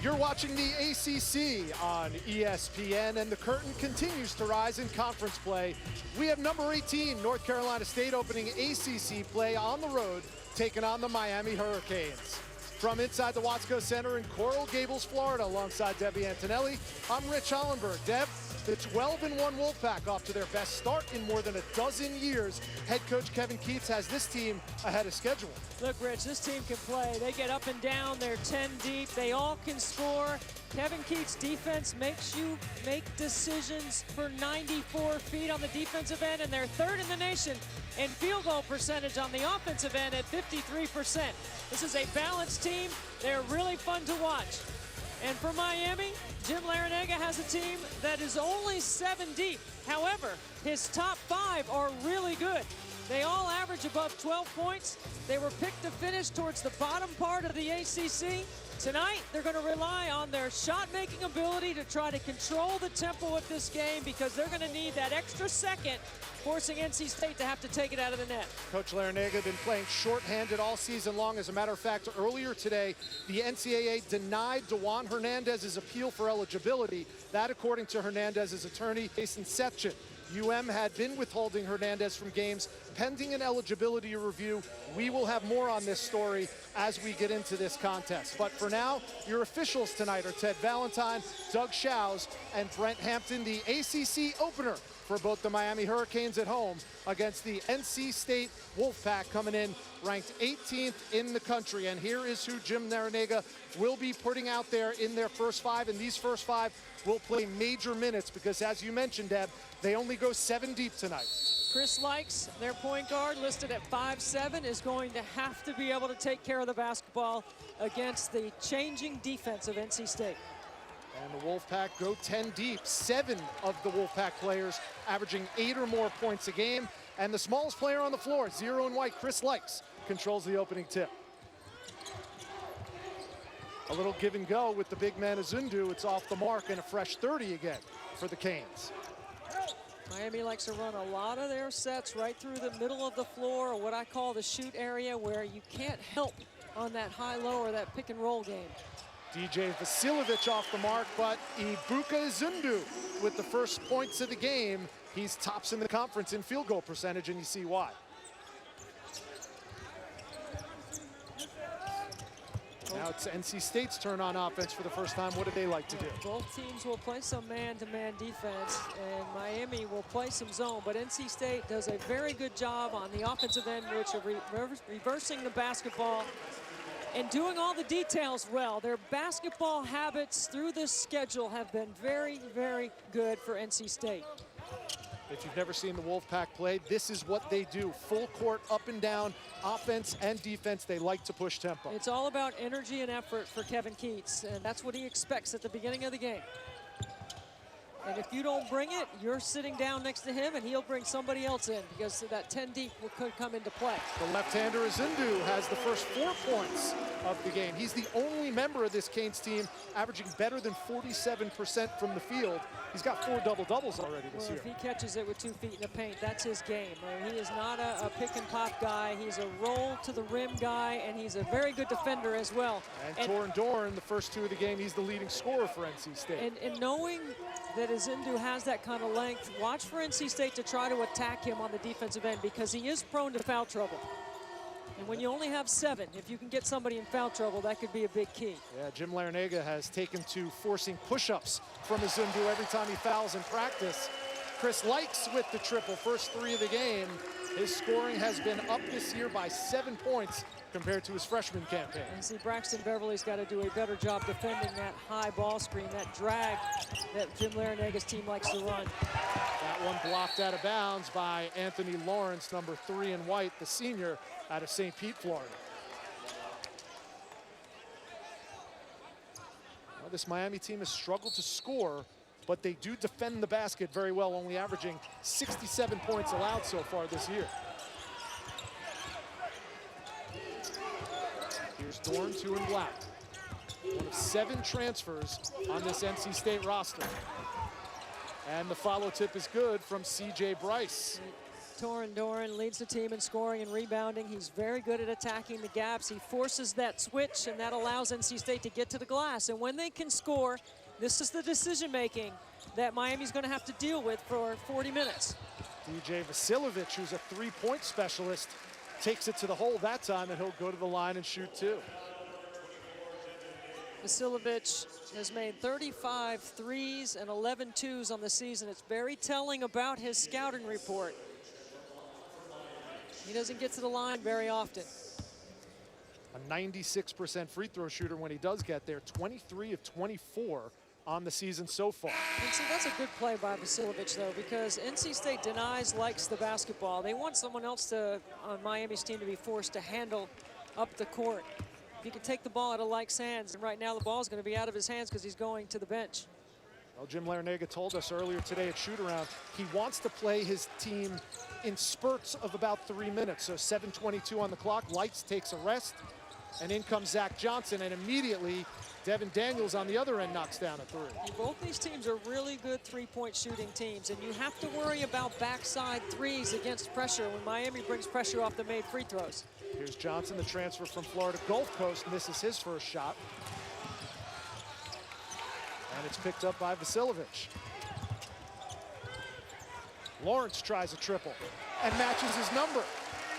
You're watching the ACC on ESPN, and the curtain continues to rise in conference play. We have number 18, North Carolina State, opening ACC play on the road, taking on the Miami Hurricanes. From inside the Watsco Center in Coral Gables, Florida, alongside Debbie Antonelli, I'm Rich Hollenberg. Deb, the 12-1 Wolfpack off to their best start in more than a dozen years. Head coach Kevin Keatts has this team ahead of schedule. Look, Rich, this team can play. They get up and down. They're 10 deep. They all can score. Kevin Keatts' defense makes you make decisions for 94 feet on the defensive end, and they're third in the nation in field goal percentage on the offensive end at 53%. This is a balanced team. They're really fun to watch. And for Miami, Jim Larrañaga has a team that is only 7 deep. However, his top 5 are really good. They all average above 12 points. They were picked to finish towards the bottom part of the ACC. Tonight, they're going to rely on their shot-making ability to try to control the tempo of this game, because they're going to need that extra second, forcing NC State to have to take it out of the net. Coach Larrañaga been playing shorthanded all season long. As a matter of fact, earlier today, the NCAA denied Dewan Hernandez's appeal for eligibility. That, according to Hernandez's attorney, Jason Setchin. had been withholding Hernandez from games pending an eligibility review. We will have more on this story as we get into this contest. But for now, your officials tonight are Ted Valentine, Doug Shows, and Brent Hampton, the ACC opener for both the Miami Hurricanes at home against the NC State Wolfpack, coming in ranked 18th in the country. And here is who Jim Larrañaga will be putting out there in their first 5. And these first 5 will play major minutes because, as you mentioned, Deb, they only go 7 deep tonight. Chris Likes, their point guard, listed at 5'7", is going to have to be able to take care of the basketball against the changing defense of NC State. And the Wolfpack go 10 deep. 7 of the Wolfpack players averaging 8 or more points a game. And the smallest player on the floor, 0 and white, Chris Likes, controls the opening tip. A little give and go with the big man Azundu. It's off the mark, and a fresh 30 again for the Canes. Miami likes to run a lot of their sets right through the middle of the floor, or what I call the shoot area, where you can't help on that high-low or that pick-and-roll game. DJ Vasiljevic off the mark, but Ibuka Azundu with the first points of the game. He's tops in the conference in field goal percentage, and you see why. Now it's NC State's turn on offense for the first time. What do they like to do? Both teams will play some man-to-man defense, and Miami will play some zone, but NC State does a very good job on the offensive end, Rich, of reversing the basketball and doing all the details well. Their basketball habits through this schedule have been very, very good for NC State. If you've never seen the Wolfpack play, this is what they do. Full court, up and down, offense and defense. They like to push tempo. It's all about energy and effort for Kevin Keatts, and that's what he expects at the beginning of the game. And if you don't bring it, you're sitting down next to him, and he'll bring somebody else in, because that 10 deep could come into play. The left-hander Azundu has the first 4 points of the game. He's the only member of this Canes team averaging better than 47% from the field. He's got 4 double-doubles already this year. If he catches it with 2 feet in the paint, that's his game. He is not a pick-and-pop guy. He's a roll-to-the-rim guy, and he's a very good defender as well. And Torin Dorn, the first 2 of the game, he's the leading scorer for NC State. And knowing that Azundu has that kind of length, watch for NC State to try to attack him on the defensive end, because he is prone to foul trouble. And when you only have 7, if you can get somebody in foul trouble, that could be a big key. Yeah, Jim Larrañaga has taken to forcing push-ups from Azundu every time he fouls in practice. Chris Likes with the triple, first 3 of the game. His scoring has been up this year by 7 points compared to his freshman campaign. And see, Braxton Beverly's got to do a better job defending that high ball screen, that drag that Jim Larrañaga's team likes to run. That one blocked out of bounds by Anthony Lawrence, number 3 in white, the senior out of St. Pete, Florida. Well, this Miami team has struggled to score, but they do defend the basket very well, only averaging 67 points allowed so far this year. Here's Dorn, 2 in black. One of 7 transfers on this NC State roster. And the follow tip is good from C.J. Bryce. Torin Doran leads the team in scoring and rebounding. He's very good at attacking the gaps. He forces that switch, and that allows NC State to get to the glass. And when they can score, this is the decision-making that Miami's going to have to deal with for 40 minutes. DJ Vasiljevic, who's a three-point specialist, takes it to the hole that time, and he'll go to the line and shoot two. Vasiljevic has made 35 threes and 11 twos on the season. It's very telling about his scouting report. He doesn't get to the line very often. A 96% free throw shooter when he does get there, 23 of 24 on the season so far. And see, that's a good play by Vasiljevic, though, because NC State likes the basketball. They want someone else on Miami's team to be forced to handle up the court. If you can take the ball out of Like's hands, and right now the ball is going to be out of his hands because he's going to the bench. Well, Jim Larrañaga told us earlier today at shoot-around he wants to play his team in spurts of about 3 minutes. So 7:22 on the clock, Lights takes a rest, and in comes Zach Johnson, and immediately Devin Daniels on the other end knocks down a three. Both these teams are really good three-point shooting teams, and you have to worry about backside threes against pressure when Miami brings pressure off the made free throws. Here's Johnson, the transfer from Florida Gulf Coast, misses his first shot. And it's picked up by Vasiljevic. Lawrence tries a triple and matches his number.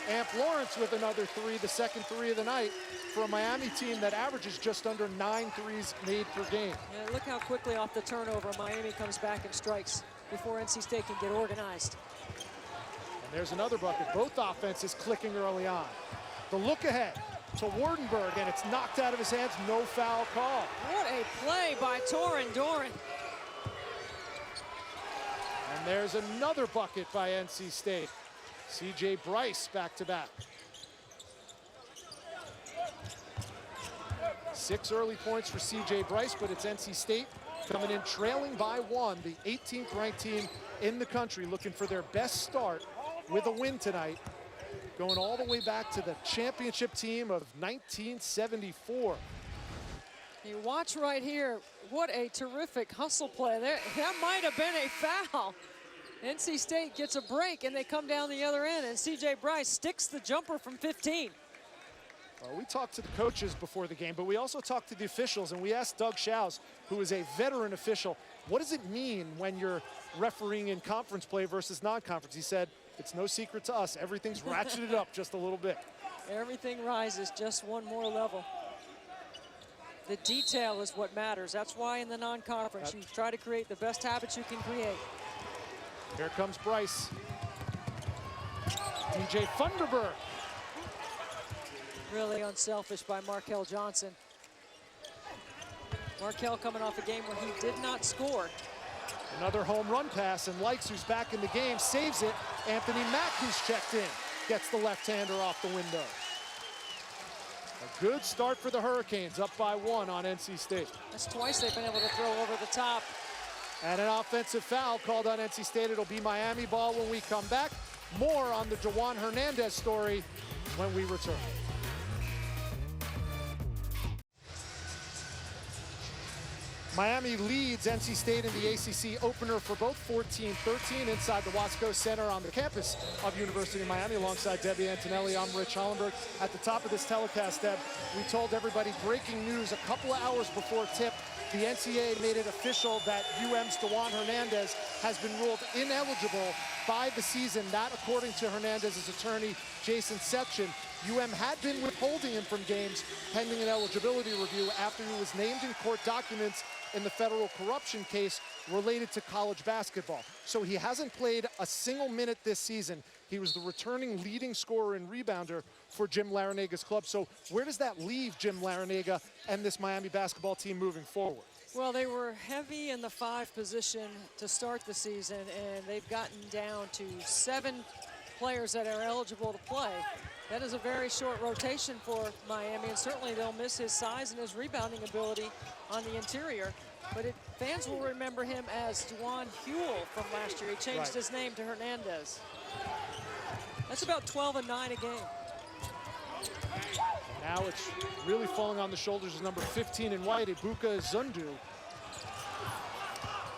Amp Lawrence with another three, the second three of the night for a Miami team that averages just under 9 threes made per game. Yeah, look how quickly off the turnover Miami comes back and strikes before NC State can get organized. And there's another bucket. Both offenses clicking early on. The look ahead to Wardenberg, and it's knocked out of his hands, no foul call. What a play by Torin Doran. And there's another bucket by NC State. C.J. Bryce back-to-back. 6 early points for C.J. Bryce, but it's NC State coming in trailing by 1, the 18th ranked team in the country, looking for their best start with a win tonight, going all the way back to the championship team of 1974. You watch right here, what a terrific hustle play there. That might have been a foul. NC State gets a break and they come down the other end, and C.J. Bryce sticks the jumper from 15. Well, we talked to the coaches before the game, but we also talked to the officials, and we asked Doug Schaus, who is a veteran official, what does it mean when you're refereeing in conference play versus non-conference? He said, it's no secret to us. Everything's ratcheted up just a little bit. Everything rises just one more level. The detail is what matters. That's why in the non-conference, you try to create the best habits you can create. Here comes Bryce. DJ Funderburg. Really unselfish by Markel Johnson. Markel coming off a game where he did not score. Another home run pass, and Likes, who's back in the game, saves it. Anthony Mack, who's checked in, gets the left-hander off the window. A good start for the Hurricanes, up by 1 on NC State. That's twice they've been able to throw over the top. And an offensive foul called on NC State. It'll be Miami ball when we come back. More on the Juwan Hernandez story when we return. Miami leads NC State in the ACC opener for both 14-13 inside the Watsco Center on the campus of University of Miami alongside Debbie Antonelli. I'm Rich Hollenberg. At the top of this telecast, Deb, we told everybody breaking news a couple of hours before tip. The NCAA made it official that UM's Juwan Hernandez has been ruled ineligible by the season. That, according to Hernandez's attorney, Jason Setchin. UM had been withholding him from games pending an eligibility review after he was named in court documents in the federal corruption case related to college basketball. So he hasn't played a single minute this season. He was the returning leading scorer and rebounder for Jim Larrañaga's club. So where does that leave Jim Larrañaga and this Miami basketball team moving forward? Well, they were heavy in the 5 position to start the season, and they've gotten down to 7 players that are eligible to play. That is a very short rotation for Miami, and certainly they'll miss his size and his rebounding ability on the interior. But fans will remember him as Juwan Huell from last year. He changed his name to Hernandez. That's about 12 and 9 a game. And now it's really falling on the shoulders of number 15 in white, Ibuka Zundu.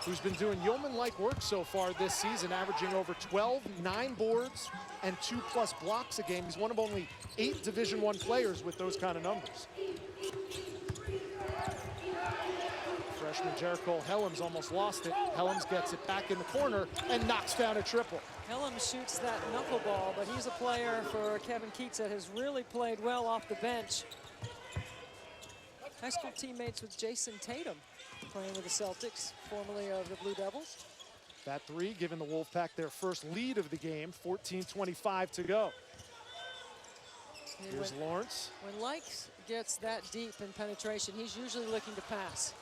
who's been doing yeoman-like work so far this season, averaging over 12, 9 boards, and 2+ blocks a game. He's one of only 8 Division I players with those kind of numbers. Freshman Jericho Helms almost lost it. Helms gets it back in the corner and knocks down a triple. Helms shoots that knuckleball, but he's a player for Kevin Keats that has really played well off the bench. High school teammates with Jason Tatum, playing with the Celtics, formerly of the Blue Devils. That three giving the Wolfpack their first lead of the game, 14:25 to go. Here's Lawrence. When Likes gets that deep in penetration, he's usually looking to pass.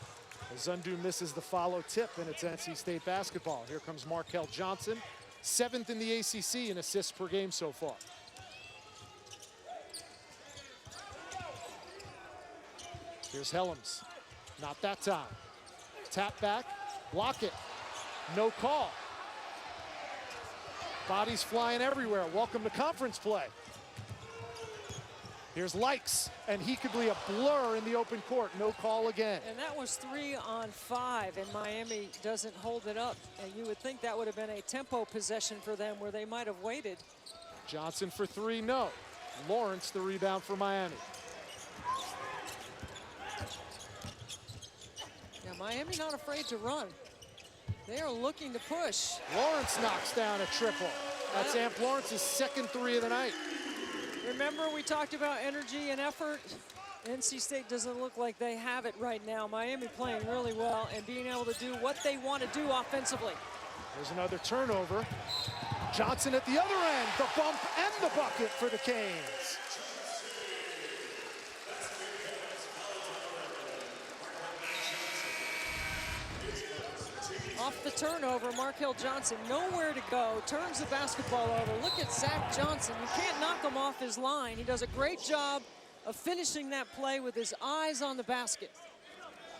Zundu misses the follow tip, and it's NC State basketball. Here comes Markel Johnson, 7th in the ACC in assists per game so far. Here's Helms. Not that time. Tap back, block it. No call. Bodies flying everywhere. Welcome to conference play. Here's Likes, and he could be a blur in the open court. No call again. And that was 3 on 5, and Miami doesn't hold it up. And you would think that would have been a tempo possession for them where they might have waited. Johnson for 3, no. Lawrence the rebound for Miami. Yeah, Miami not afraid to run. They are looking to push. Lawrence knocks down a triple. That's Amp Lawrence's second 3 of the night. Remember we talked about energy and effort? NC State doesn't look like they have it right now. Miami playing really well and being able to do what they want to do offensively. There's another turnover. Johnson at the other end, the bump and the bucket for the Canes. Off the turnover, Markel Johnson, nowhere to go, turns the basketball over. Look at Zach Johnson. You can't knock him off his line. He does a great job of finishing that play with his eyes on the basket.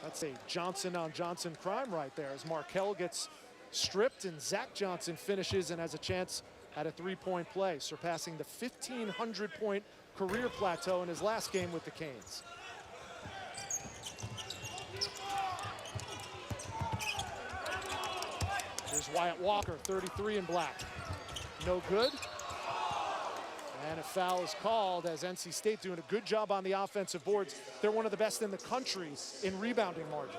That's a Johnson on Johnson crime right there as Markel gets stripped and Zach Johnson finishes and has a chance at a 3-point play, surpassing the 1,500-point career plateau in his last game with the Canes. Here's Wyatt Walker, 33 in black. No good. And a foul is called as NC State doing a good job on the offensive boards. They're one of the best in the country in rebounding margin.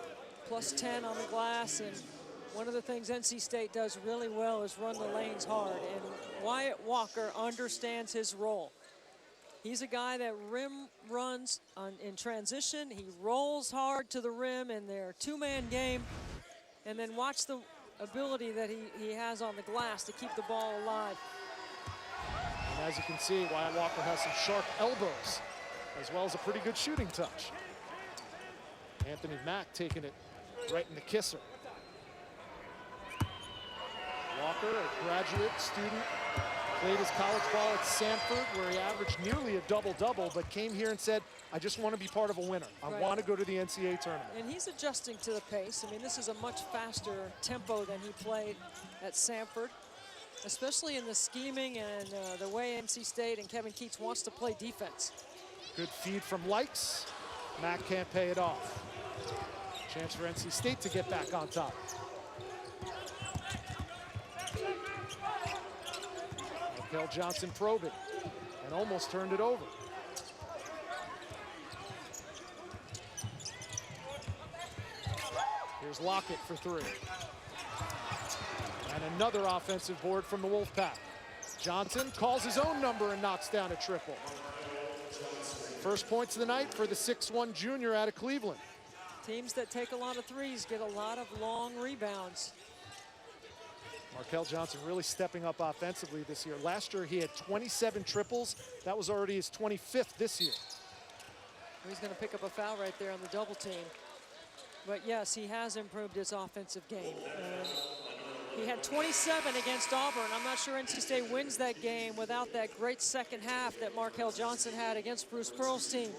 Plus 10 on the glass, and one of the things NC State does really well is run the lanes hard, and Wyatt Walker understands his role. He's a guy that rim runs in transition. He rolls hard to the rim in their 2-man game, and then watch the ability that he has on the glass to keep the ball alive. And as you can see, Wyatt Walker has some sharp elbows, as well as a pretty good shooting touch. Anthony Mack taking it right in the kisser. Walker, a graduate student, played his college ball at Samford, where he averaged nearly a double-double, but came here and said, I just want to be part of a winner. I want to go to the NCAA tournament. And he's adjusting to the pace. I mean, this is a much faster tempo than he played at Samford, especially in the scheming and the way NC State and Kevin Keats wants to play defense. Good feed from Likes. Mack can't pay it off. Chance for NC State to get back on top. Markel Johnson probing and almost turned it over. Here's Lockett for 3. And another offensive board from the Wolfpack. Johnson calls his own number and knocks down a triple. First points of the night for the 6'1" junior out of Cleveland. Teams that take a lot of threes get a lot of long rebounds. Markel Johnson really stepping up offensively this year. Last year he had 27 triples. That was already his 25th this year. He's going to pick up a foul right there on the double team. But yes, he has improved his offensive game. He had 27 against Auburn. I'm not sure NC State wins that game without that great second half that Markel Johnson had against Bruce Pearl's team.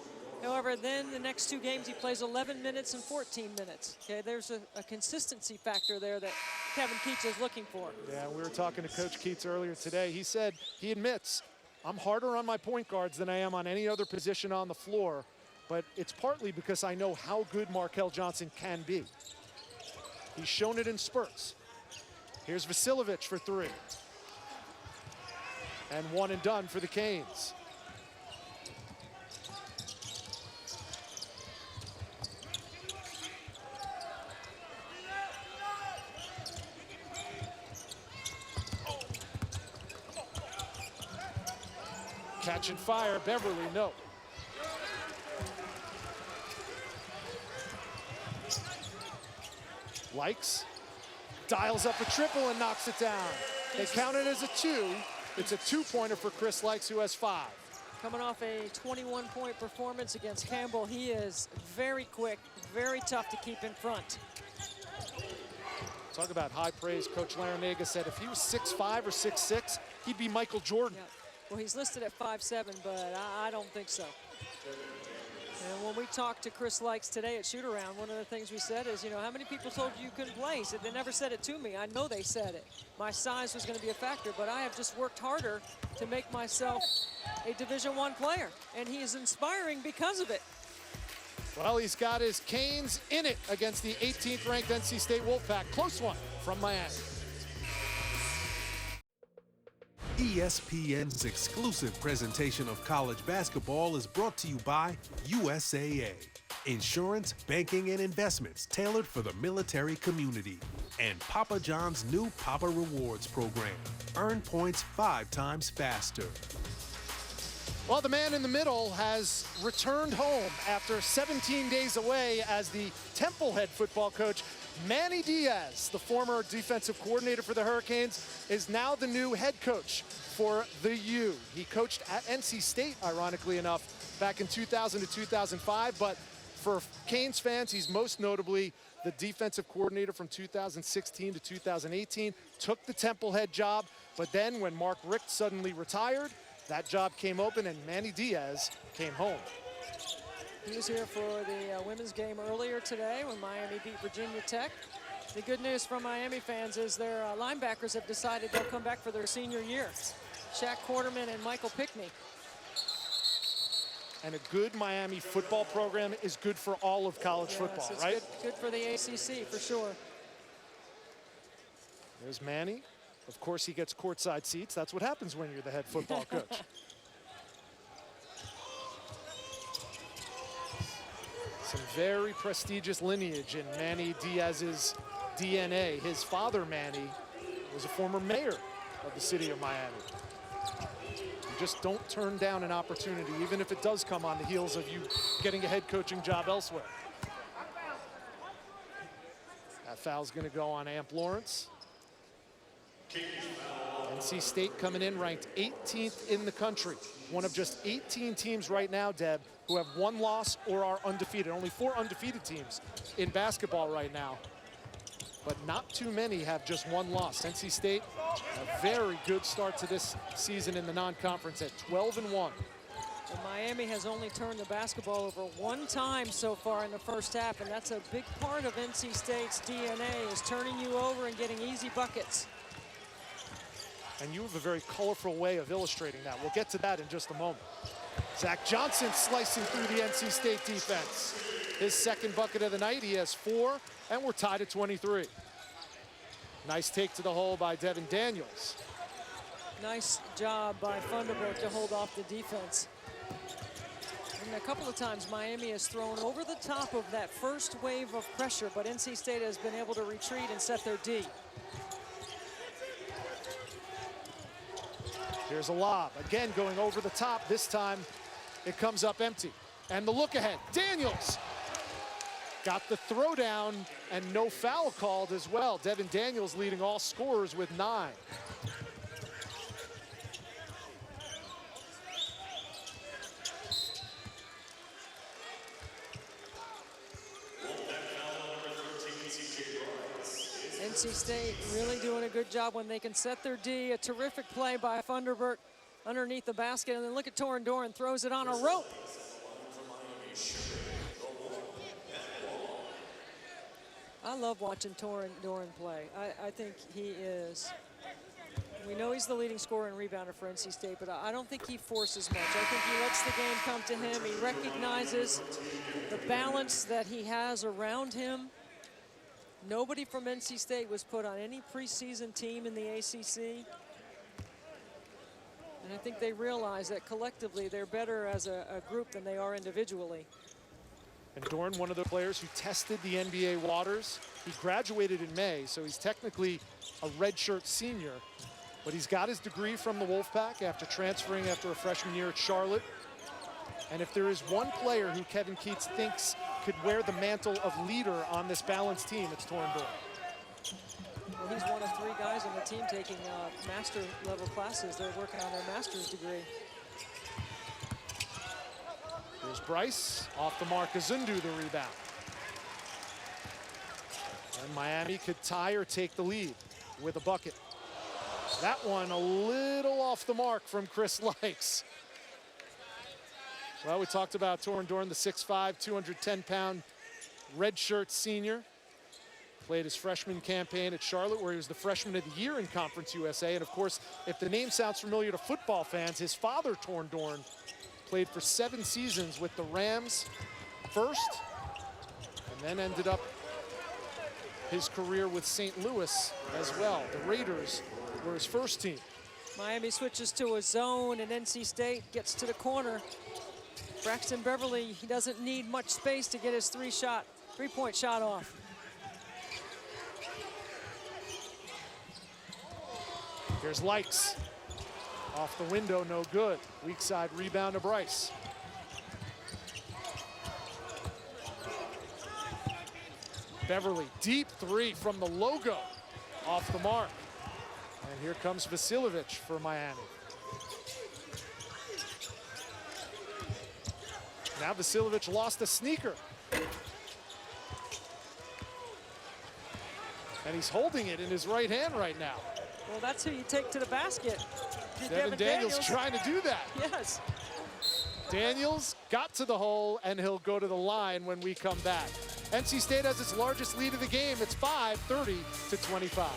However, then the next 2 games he plays 11 minutes and 14 minutes. Okay, there's a consistency factor there that Kevin Keats is looking for. Yeah, we were talking to Coach Keats earlier today. He said, he admits, I'm harder on my point guards than I am on any other position on the floor, but it's partly because I know how good Markel Johnson can be. He's shown it in spurts. Here's Vasiljevic for three. And one and done for the Canes. Catch and fire, Beverly, no. Likes, dials up a triple and knocks it down. They count it as a two. It's a two-pointer for Chris Likes, who has 5. Coming off a 21-point performance against Campbell, he is very quick, very tough to keep in front. Talk about high praise. Coach Larinaga said if he was 6'5" or 6'6", he'd be Michael Jordan. Yeah. Well, he's listed at 5'7", but I don't think so. And when we talked to Chris Likes today at shoot-around, one of the things we said is, you know, how many people told you couldn't play? He said, they never said it to me. I know they said it. My size was going to be a factor, but I have just worked harder to make myself a Division I player. And he is inspiring because of it. Well, he's got his Canes in it against the 18th ranked NC State Wolfpack. Close one from Miami. ESPN's exclusive presentation of college basketball is brought to you by USAA. Insurance, banking, and investments tailored for the military community. And Papa John's new Papa Rewards program. Earn points 5 times faster. Well, the man in the middle has returned home after 17 days away as the Temple head football coach. Manny Diaz, the former defensive coordinator for the Hurricanes, is now the new head coach for the U. He coached at NC State, ironically enough, back in 2000 to 2005, but for Canes fans, he's most notably the defensive coordinator from 2016 to 2018, took the Temple head job, but then when Mark Richt suddenly retired, that job came open and Manny Diaz came home. He was here for the women's game earlier today when Miami beat Virginia Tech. The good news from Miami fans is their linebackers have decided they'll come back for their senior year. Shaq Quarterman and Michael Pickney. And a good Miami football program is good for all of college football, it's right? Good for the ACC, for sure. There's Manny. Of course, he gets courtside seats. That's what happens when you're the head football coach. Some very prestigious lineage in Manny Diaz's DNA. His father, Manny, was a former mayor of the city of Miami. You just don't turn down an opportunity, even if it does come on the heels of you getting a head coaching job elsewhere. That foul's going to go on Amp Lawrence. NC State coming in ranked 18th in the country. One of just 18 teams right now, Deb, who have 1 loss or are undefeated. Only 4 undefeated teams in basketball right now. But not too many have just 1 loss. NC State, a very good start to this season in the non-conference at 12-1. Well, Miami has only turned the basketball over 1 time so far in the first half, and that's a big part of NC State's DNA, is turning you over and getting easy buckets. And you have a very colorful way of illustrating that. We'll get to that in just a moment. Zach Johnson slicing through the NC State defense. His second bucket of the night. He has 4, and we're tied at 23. Nice take to the hole by Devin Daniels. Nice job by Thunderbird to hold off the defense. And a couple of times Miami has thrown over the top of that first wave of pressure, but NC State has been able to retreat and set their D. Here's a lob, again going over the top. This time it comes up empty. And the look ahead, Daniels got the throwdown and no foul called as well. Devin Daniels leading all scorers with 9. NC State really doing a good job when they can set their D. A terrific play by Thunderbird underneath the basket. And then look at Torin Doran, throws it on a rope. I love watching Torin Doran play. I think he is, we know he's the leading scorer and rebounder for NC State, but I don't think he forces much. I think he lets the game come to him. He recognizes the balance that he has around him. Nobody from NC State was put on any preseason team in the ACC. And I think they realize that collectively they're better as a group than they are individually. And Dorn, one of the players who tested the NBA waters. He graduated in May, so he's technically a redshirt senior. But he's got his degree from the Wolfpack after transferring after a freshman year at Charlotte. And if there is one player who Kevin Keats thinks could wear the mantle of leader on this balanced team, it's Torn Dorn. Well, he's one of 3 guys on the team taking master level classes. They're working on their master's degree. Here's Bryce, off the mark, Azundu the rebound. And Miami could tie or take the lead with a bucket. That one a little off the mark from Chris Likes. Well, we talked about Torn Dorn, the 6'5", 210-pound redshirt senior. Played his freshman campaign at Charlotte, where he was the freshman of the year in Conference USA. And of course, if the name sounds familiar to football fans, his father, Torn Dorn, played for 7 seasons with the Rams first, and then ended up his career with St. Louis as well. The Raiders were his first team. Miami switches to a zone, and NC State gets to the corner. Braxton Beverly, he doesn't need much space to get his three-point shot off. Here's Likes. Off the window, no good. Weak side rebound to Bryce. Beverly, deep 3 from the logo. Off the mark. And here comes Vasiljevic for Miami. Now Vasiljevic lost a sneaker. And he's holding it in his right hand right now. Well, that's who you take to the basket. Devin Daniels trying to do that. Yes. Daniels got to the hole, and he'll go to the line when we come back. NC State has its largest lead of the game. It's 5, 30-25.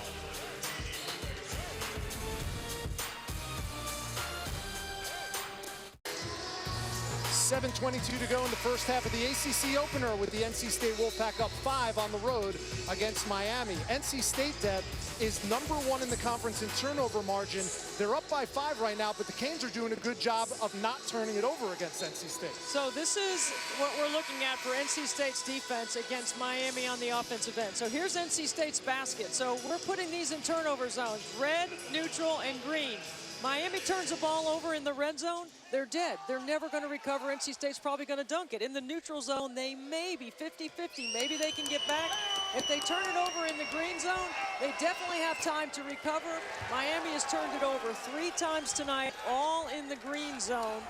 7:22 to go in the first half of the ACC opener, with the NC State Wolfpack up 5 on the road against Miami. NC State, Deb, is #1 in the conference in turnover margin. They're up by 5 right now, but the Canes are doing a good job of not turning it over against NC State. So this is what we're looking at for NC State's defense against Miami on the offensive end. So here's NC State's basket. So we're putting these in turnover zones: red, neutral, and green. Miami turns the ball over in the red zone, they're dead. They're never going to recover. NC State's probably going to dunk it. In the neutral zone, they may be 50-50. Maybe they can get back. If they turn it over in the green zone, they definitely have time to recover. Miami has turned it over 3 times tonight, all in the green zone.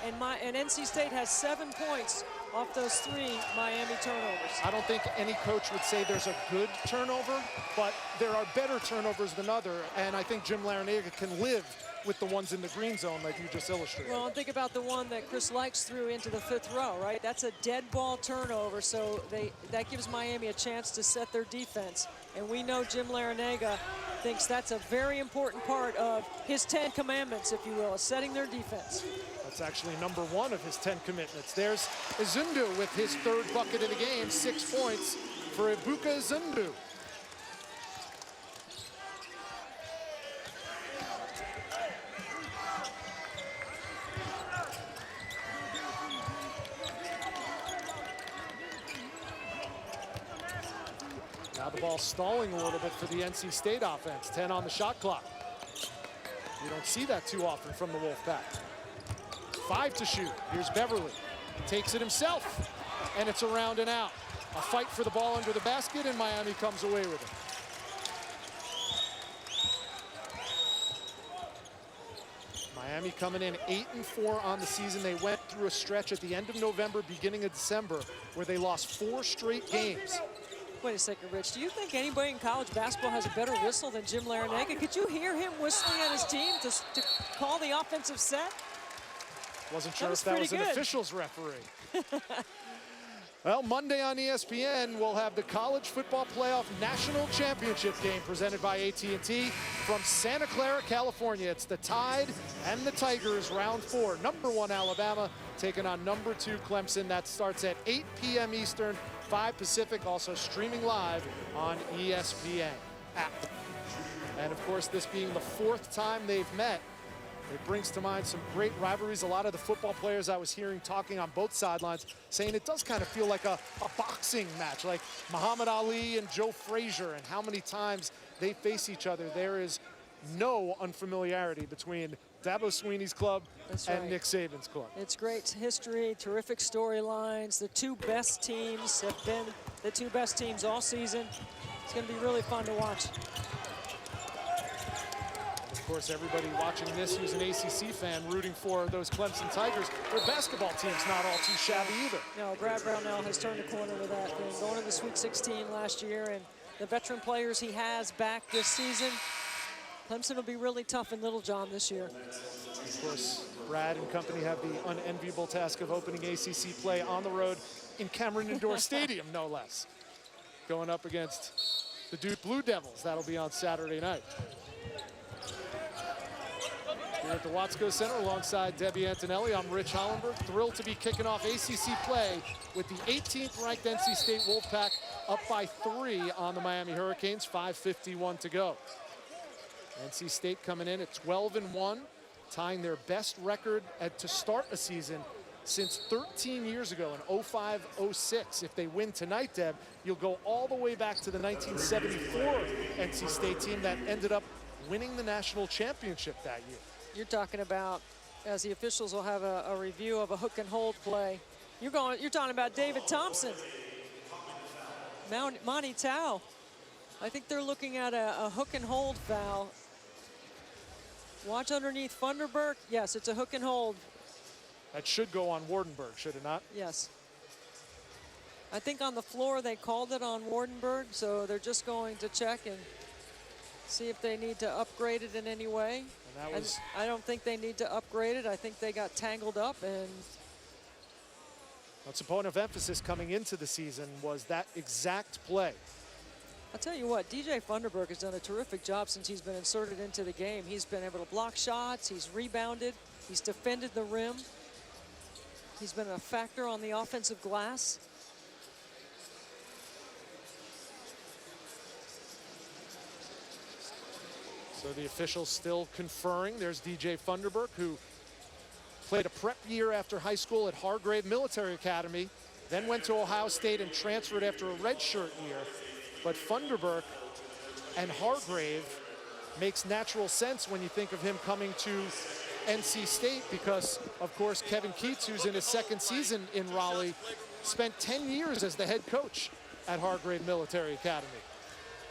And NC State has 7 points off those 3 Miami turnovers. I don't think any coach would say there's a good turnover, but there are better turnovers than other. And I think Jim Larinaga can live with the ones in the green zone like you just illustrated. Well, and think about the one that Chris Likes threw into the 5th row, right? That's a dead ball turnover, so that gives Miami a chance to set their defense. And we know Jim Larinaga thinks that's a very important part of his 10 commandments, if you will, setting their defense. That's actually #1 of his 10 commitments. There's Izundu with his 3rd bucket of the game, 6 points for Ibuka Izundu. Now the ball stalling a little bit for the NC State offense. 10 on the shot clock. You don't see that too often from the Wolfpack. 5 to shoot. Here's Beverly. Takes it himself, and it's around and out. A fight for the ball under the basket, and Miami comes away with it. Miami coming in 8-4 on the season. They went through a stretch at the end of November, beginning of December, where they lost 4 straight games. Wait a second, Rich. Do you think anybody in college basketball has a better whistle than Jim Larinaga? Could you hear him whistling at his team to call the offensive set? Wasn't sure if that was an officials referee. Well, Monday on ESPN, we'll have the College Football Playoff National Championship game presented by AT&T from Santa Clara, California. It's the Tide and the Tigers, round 4. #1 Alabama, taking on number 2 Clemson. That starts at 8 p.m. Eastern, 5 Pacific, also streaming live on ESPN app. And of course, this being the 4th time they've met, it brings to mind some great rivalries. A lot of the football players I was hearing talking on both sidelines saying it does kind of feel like a boxing match, like Muhammad Ali and Joe Frazier, and how many times they face each other. There is no unfamiliarity between Dabo Swinney's club and Nick Saban's club. It's great history, terrific storylines. The 2 best teams have been the 2 best teams all season. It's going to be really fun to watch. Of course, everybody watching this who's an ACC fan rooting for those Clemson Tigers. Their basketball team's not all too shabby either. No, Brad Brownell has turned the corner with that. Going to the Sweet 16 last year, and the veteran players he has back this season. Clemson will be really tough in Littlejohn this year. Of course, Brad and company have the unenviable task of opening ACC play on the road in Cameron Indoor Stadium, no less. Going up against the Duke Blue Devils. That'll be on Saturday night. Here at the Watsco Center alongside Debbie Antonelli, I'm Rich Hollenberg. Thrilled to be kicking off ACC play with the 18th ranked NC State Wolfpack up by 3 on the Miami Hurricanes, 5:51 to go. NC State coming in at 12-1, tying their best record to start a season since 13 years ago in 05-06. If they win tonight, Deb, you'll go all the way back to the 1974 NC State team that ended up winning the national championship that year. You're talking about, as the officials will have a review of a hook and hold play. You're talking about David Thompson, Monty Tao. I think they're looking at a hook and hold foul. Watch underneath Funderburk. Yes, it's a hook and hold. That should go on Wardenberg, should it not? Yes. I think on the floor they called it on Wardenberg, so they're just going to check and see if they need to upgrade it in any way. And that was, I don't think they need to upgrade it. I think they got tangled up, and that's a point of emphasis coming into the season was that exact play. I'll tell you what, DJ Funderburk has done a terrific job since he's been inserted into the game. He's been able to block shots, he's rebounded, he's defended the rim. He's been a factor on the offensive glass. So the officials still conferring. There's DJ Funderburk, who played a prep year after high school at Hargrave Military Academy, then went to Ohio State and transferred after a redshirt year. But Funderburk and Hargrave makes natural sense when you think of him coming to NC State because, of course, Kevin Keats, who's in his 2nd season in Raleigh, spent 10 years as the head coach at Hargrave Military Academy.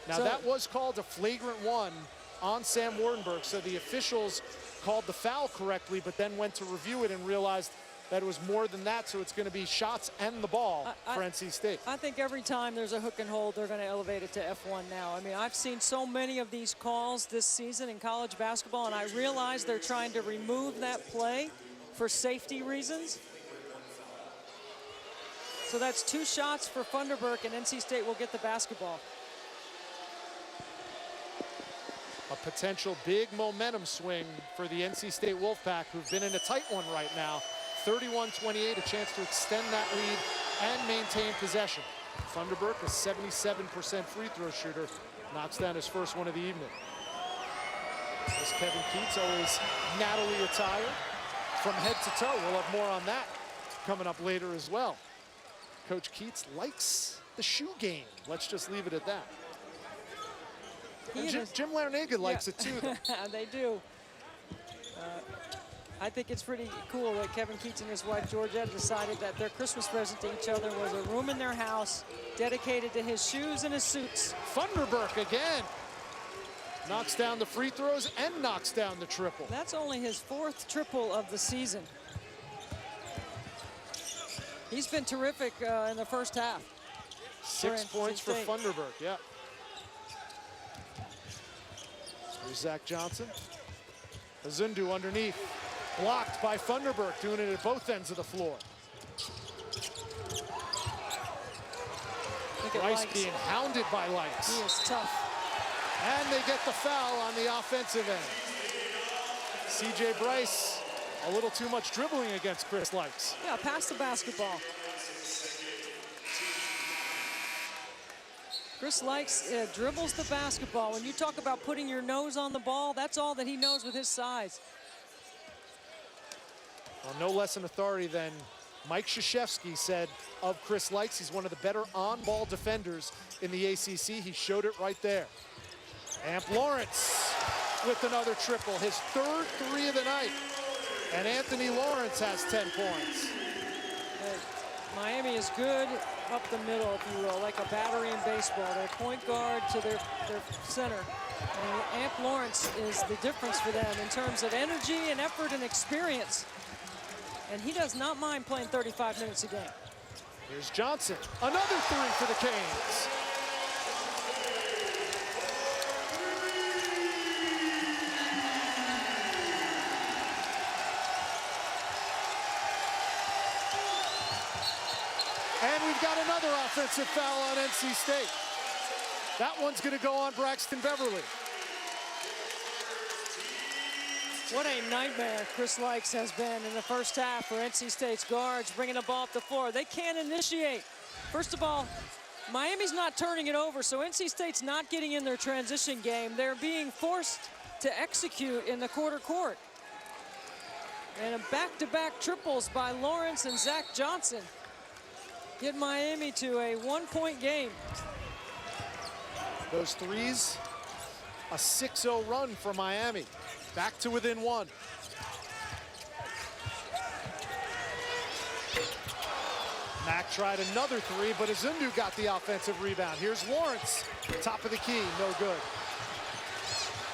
Now, that was called a flagrant 1 on Sam Wardenberg, so the officials called the foul correctly, but then went to review it and realized that it was more than that, so it's going to be shots and the ball for NC State. I think every time there's a hook and hold, they're going to elevate it to F1 now. I mean, I've seen so many of these calls this season in college basketball, and I realize they're trying to remove that play for safety reasons. So that's 2 shots for Funderburk, and NC State will get the basketball. A potential big momentum swing for the NC State Wolfpack, who've been in a tight one right now. 31-28, a chance to extend that lead and maintain possession. Funderburk, a 77% free throw shooter, knocks down his first one of the evening. This Kevin Keats, always nattily attired from head to toe. We'll have more on that coming up later as well. Coach Keats likes the shoe game. Let's just leave it at that. Jim Larinaga likes it too, though. They do. I think it's pretty cool that Kevin Keats and his wife Georgette decided that their Christmas present to each other was a room in their house dedicated to his shoes and his suits. Funderburk again. Knocks down the free throws and knocks down the triple. That's only his 4th triple of the season. He's been terrific in the first half. 6 points for Funderburk, yeah. Here's Zach Johnson. Azundu underneath. Blocked by Funderburk, doing it at both ends of the floor. Bryce being hounded by Lights. He is tough. And they get the foul on the offensive end. C.J. Bryce A little too much dribbling against Chris Likes. Yeah, pass the basketball. Chris Likes dribbles the basketball. When you talk about putting your nose on the ball, that's all that he knows with his size. Well, no less an authority than Mike Krzyzewski said of Chris Likes, he's one of the better on-ball defenders in the ACC. He showed it right there. Amp Lawrence with another triple, his third three of the night. And Anthony Lawrence has 10 points. Miami is good up the middle, if you will, like a battery in baseball. Their point guard to their center. And Amp Lawrence is the difference for them in terms of energy and effort and experience. And he does not mind playing 35 minutes a game. Here's Johnson, another three for the Canes. And we've got another offensive foul on NC State. That one's going to go on Braxton Beverly. What a nightmare Chris Likes has been in the first half for NC State's guards, bringing the ball up the floor. They can't initiate. First of all, Miami's not turning it over, so NC State's not getting in their transition game. They're being forced to execute in the quarter court. And a back-to-back triples by Lawrence and Zach Johnson get Miami to a one-point game. Those threes, a 6-0 run for Miami. Back to within one. Mack tried another three, but Azundu got the offensive rebound. Here's Lawrence, top of the key, no good.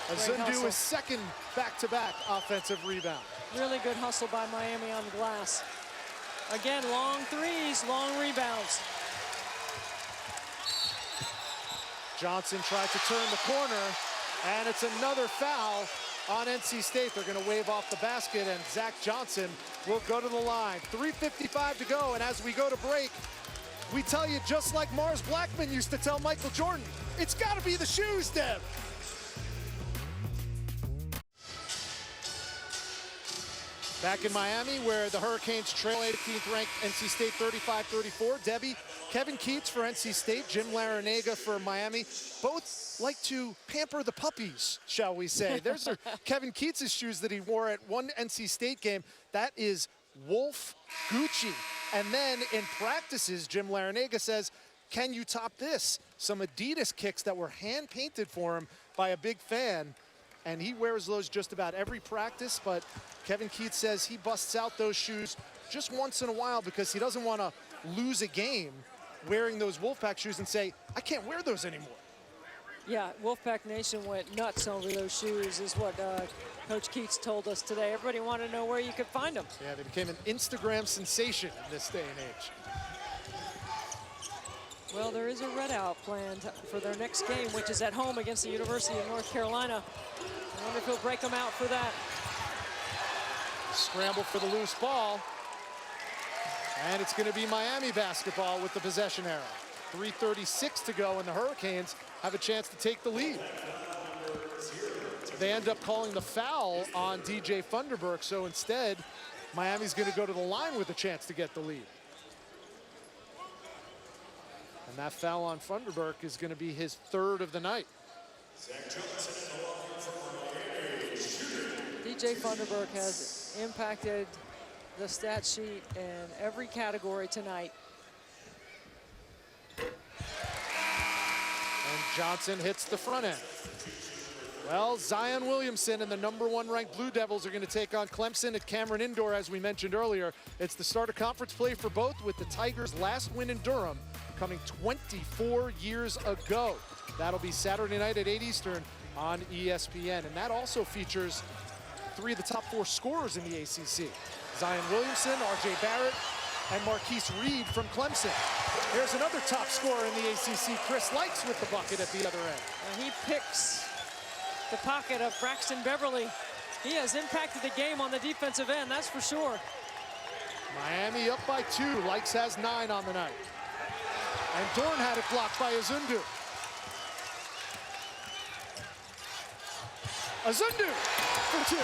Azundu is second back-to-back offensive rebound. Really good hustle by Miami on the glass. Again, long threes, long rebounds. Johnson tried to turn the corner, and it's another foul on NC State. They're going to wave off the basket, and Zach Johnson will go to the line. 3:55 to go, and as we go to break, we tell you just like Mars Blackman used to tell Michael Jordan, it's got to be the shoes, Deb. Back in Miami, where the Hurricanes trail 18th ranked NC State 35-34. Debbie, Kevin Keats for NC State, Jim Larinaga for Miami. Both like to pamper the puppies, shall we say. There's Kevin Keats' shoes that he wore at one NC State game. That is Wolf Gucci. And then in practices, Jim Larinaga says, can you top this? Some Adidas kicks that were hand-painted for him by a big fan. And he wears those just about every practice, but Kevin Keats says he busts out those shoes just once in a while because he doesn't want to lose a game wearing those Wolfpack shoes and say, I can't wear those anymore. Yeah, Wolfpack Nation went nuts over those shoes is what Coach Keats told us today. Everybody wanted to know where you could find them. Yeah, they became an Instagram sensation in this day and age. Well, there is a readout planned for their next game, which is at home against the University of North Carolina. I wonder if he'll break them out for that. Scramble for the loose ball. And it's going to be Miami basketball with the possession arrow. 3:36 to go, and the Hurricanes have a chance to take the lead. They end up calling the foul on DJ Funderburk, so instead, Miami's going to go to the line with a chance to get the lead. And that foul on Funderburk is going to be his third of the night. DJ Funderburk has impacted the stat sheet in every category tonight. And Johnson hits the front end. Well, Zion Williamson and the #1 ranked Blue Devils are going to take on Clemson at Cameron Indoor, as we mentioned earlier. It's the start of conference play for both, with the Tigers' last win in Durham coming 24 years ago. That'll be Saturday night at 8 Eastern on ESPN. And that also features 3 of the top 4 scorers in the ACC. Zion Williamson, R.J. Barrett, and Marquise Reed from Clemson. There's another top scorer in the ACC, Chris Likes, with the bucket at the other end. And he picks the pocket of Braxton Beverly. He has impacted the game on the defensive end, that's for sure. Miami up by 2. Likes has 9 on the night. And Dorn had it blocked by Azundu. Azundu for 2.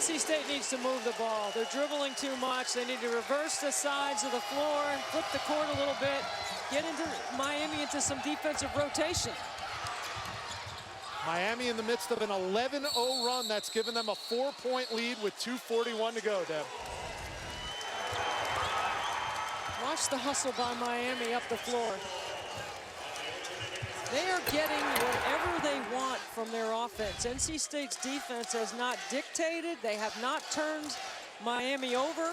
NC State needs to move the ball. They're dribbling too much. They need to reverse the sides of the floor, flip the court a little bit, get into Miami into some defensive rotation. Miami in the midst of an 11-0 run that's given them a 4-point lead with 2:41 to go, Deb. Watch the hustle by Miami up the floor. They are getting whatever they want from their offense. NC State's defense has not dictated. They have not turned Miami over.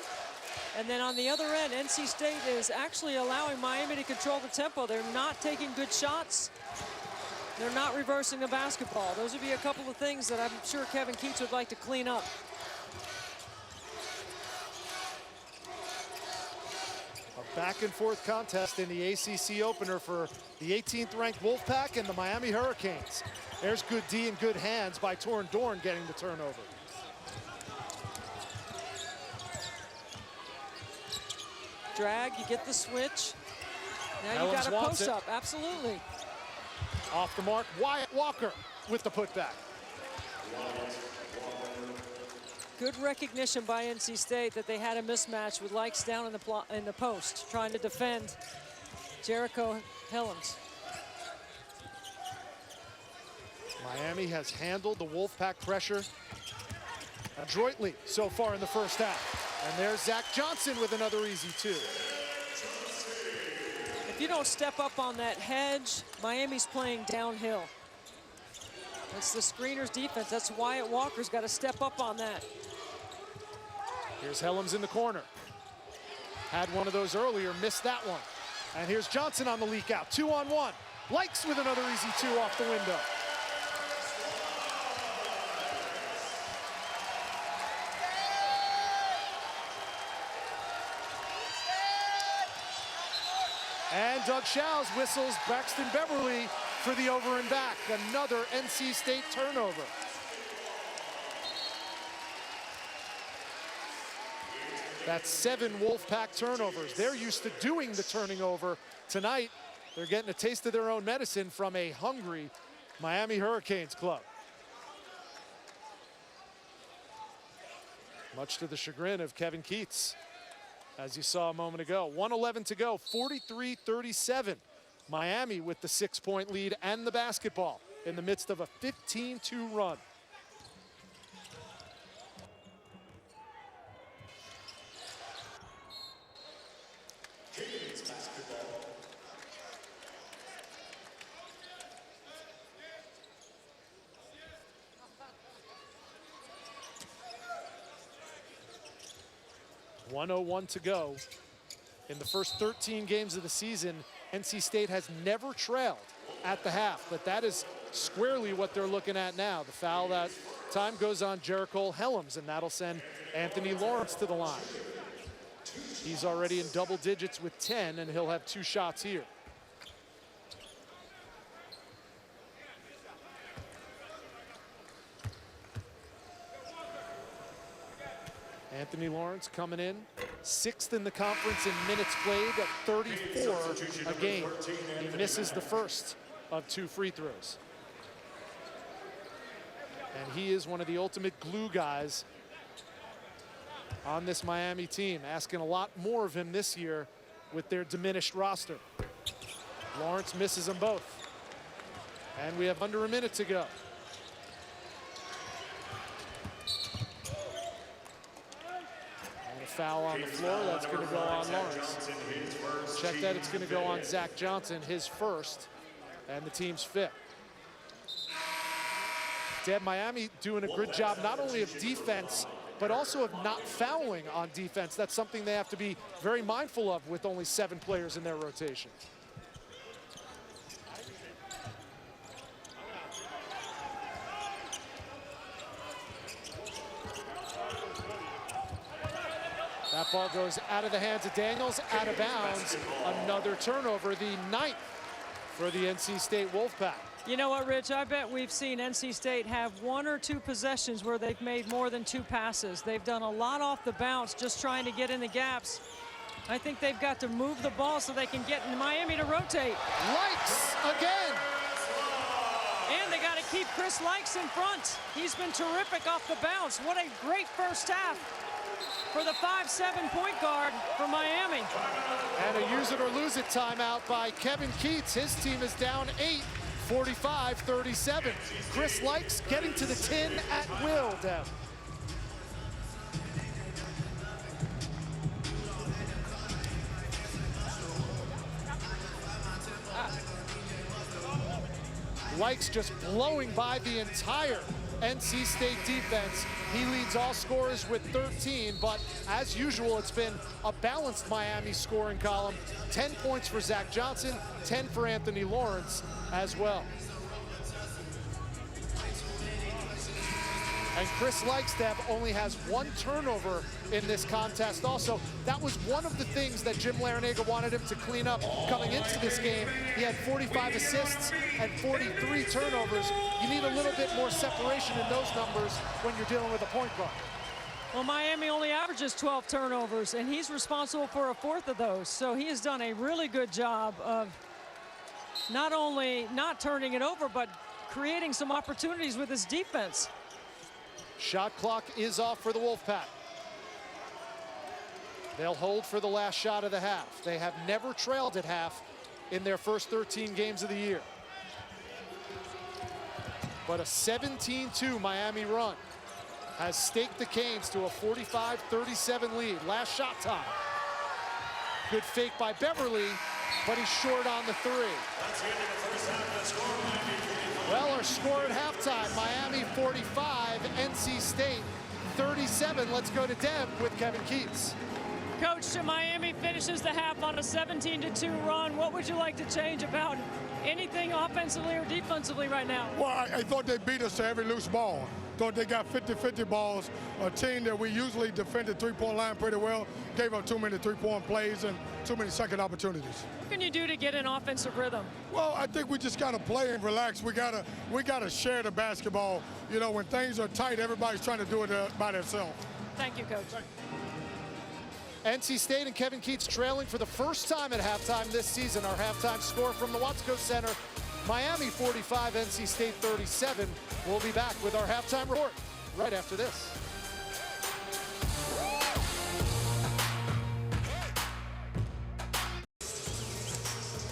And then on the other end, NC State is actually allowing Miami to control the tempo. They're not taking good shots. They're not reversing the basketball. Those would be a couple of things that I'm sure Kevin Keats would like to clean up. A back-and-forth contest in the ACC opener for the 18th ranked Wolfpack and the Miami Hurricanes. There's good D and good hands by Torn Dorn getting the turnover. Drag, you get the switch. Now you got a post up, absolutely. Off the mark, Wyatt Walker with the putback. Good recognition by NC State that they had a mismatch with Likes down in the post, trying to defend Jericho Helms. Miami has handled the Wolfpack pressure adroitly so far in the first half. And there's Zach Johnson with another easy two. If you don't step up on that hedge, Miami's playing downhill. That's the screener's defense. That's Wyatt Walker's got to step up on that. Here's Helms in the corner. Had one of those earlier, missed that one. And here's Johnson on the leak out, 2-on-1. Likes with another easy two off the window. And Doug Shows whistles Braxton Beverly for the over and back. Another NC State turnover. That's 7 Wolfpack turnovers. They're used to doing the turning over. Tonight, they're getting a taste of their own medicine from a hungry Miami Hurricanes club. Much to the chagrin of Kevin Keats, as you saw a moment ago. 1:11 to go, 43-37. Miami with the 6-point lead and the basketball in the midst of a 15-2 run. .101 to go. In the first 13 games of the season, NC State has never trailed at the half, but that is squarely what they're looking at now. The foul that time goes on Jericho Helms, and that'll send Anthony Lawrence to the line. He's already in double digits with 10, and he'll have 2 shots here. Anthony Lawrence coming in 6th in the conference in minutes played at 34 a game. He misses the first of 2 free throws. And he is one of the ultimate glue guys on this Miami team, asking a lot more of him this year with their diminished roster. Lawrence misses them both. And we have under a minute to go. Foul on the floor, that's going to go on Lawrence. Check that, it's going to go on Zach Johnson, his first, and the team's 5th. Deb, Miami doing a good job not only of defense, but also of not fouling on defense. That's something they have to be very mindful of with only 7 players in their rotation. That ball goes out of the hands of Daniels, out of bounds. Another turnover, the 9th for the NC State Wolfpack. You know what, Rich? I bet we've seen NC State have 1 or 2 possessions where they've made more than 2 passes. They've done a lot off the bounce, just trying to get in the gaps. I think they've got to move the ball so they can get Miami to rotate. Likes again. And they got to keep Chris Likes in front. He's been terrific off the bounce. What a great first half for the 5'7" point guard for Miami. And a use it or lose it timeout by Kevin Keats. His team is down 8, 45-37. Chris Likes getting to the tin at will, Dev. Likes just blowing by the entire NC State defense. He leads all scorers with 13, but as usual, it's been a balanced Miami scoring column. 10 points for Zach Johnson, 10 for Anthony Lawrence as well. And Chris Likes only has 1 turnover in this contest also. That was one of the things that Jim Larinaga wanted him to clean up coming into this game. He had 45 assists and 43 turnovers. You need a little bit more separation in those numbers when you're dealing with a point guard. Well, Miami only averages 12 turnovers, and he's responsible for a 4th of those. So he has done a really good job of not only not turning it over, but creating some opportunities with his defense. Shot clock is off for the Wolfpack. They'll hold for the last shot of the half. They have never trailed at half in their first 13 games of the year. But a 17-2 Miami run has staked the Canes to a 45-37 lead. Last shot time. Good fake by Beverly, but he's short on the 3. Well, our score at halftime, Miami 45, NC State 37. Let's go to Deb with Kevin Keats. Coach, Miami finishes the half on a 17-2 run. What would you like to change about anything offensively or defensively right now? Well, I thought they beat us to every loose ball. Thought they got 50-50 balls. A team that we usually defend the three-point line pretty well, gave up too many three-point plays and too many second opportunities. What can you do to get an offensive rhythm? Well, I think we just got to play and relax. We gotta share the basketball. You know, when things are tight, everybody's trying to do it by themselves. Thank you, Coach. NC State and Kevin Keats trailing for the first time at halftime this season. Our halftime score from the Watsco Center, Miami 45, NC State 37. We'll be back with our halftime report right after this.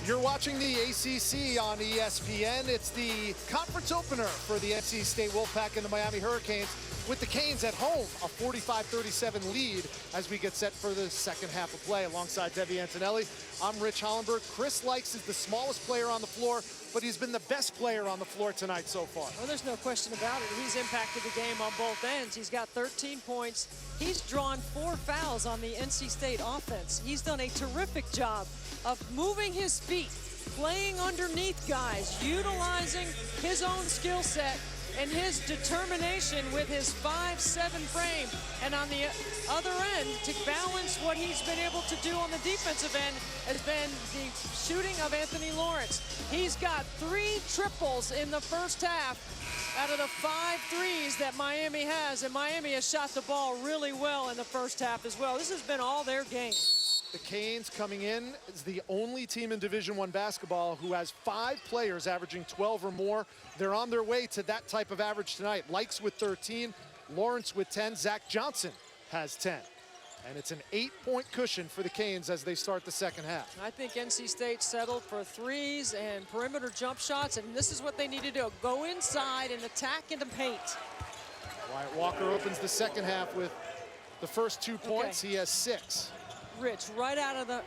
You're watching the ACC on ESPN. It's the conference opener for the NC State Wolfpack and the Miami Hurricanes, with the Canes at home, a 45-37 lead as we get set for the second half of play. Alongside Debbie Antonelli, I'm Rich Hollenberg. Chris Likes is the smallest player on the floor, but he's been the best player on the floor tonight so far. Well, there's no question about it. He's impacted the game on both ends. He's got 13 points. He's drawn 4 fouls on the NC State offense. He's done a terrific job of moving his feet, playing underneath guys, utilizing his own skill set and his determination with his 5'7" frame. And on the other end, to balance what he's been able to do on the defensive end has been the shooting of Anthony Lawrence. He's got 3 triples in the first half out of the 5 threes that Miami has, and Miami has shot the ball really well in the first half as well. This has been all their game. The Canes coming in is the only team in Division I basketball who has 5 players averaging 12 or more. They're on their way to that type of average tonight. Likes with 13, Lawrence with 10, Zach Johnson has 10. And it's an 8-point cushion for the Canes as they start the second half. I think NC State settled for threes and perimeter jump shots, and this is what they need to do. Go inside and attack in the paint. Wyatt Walker opens the second half with the first 2 points. He has 6. Rich, right out of the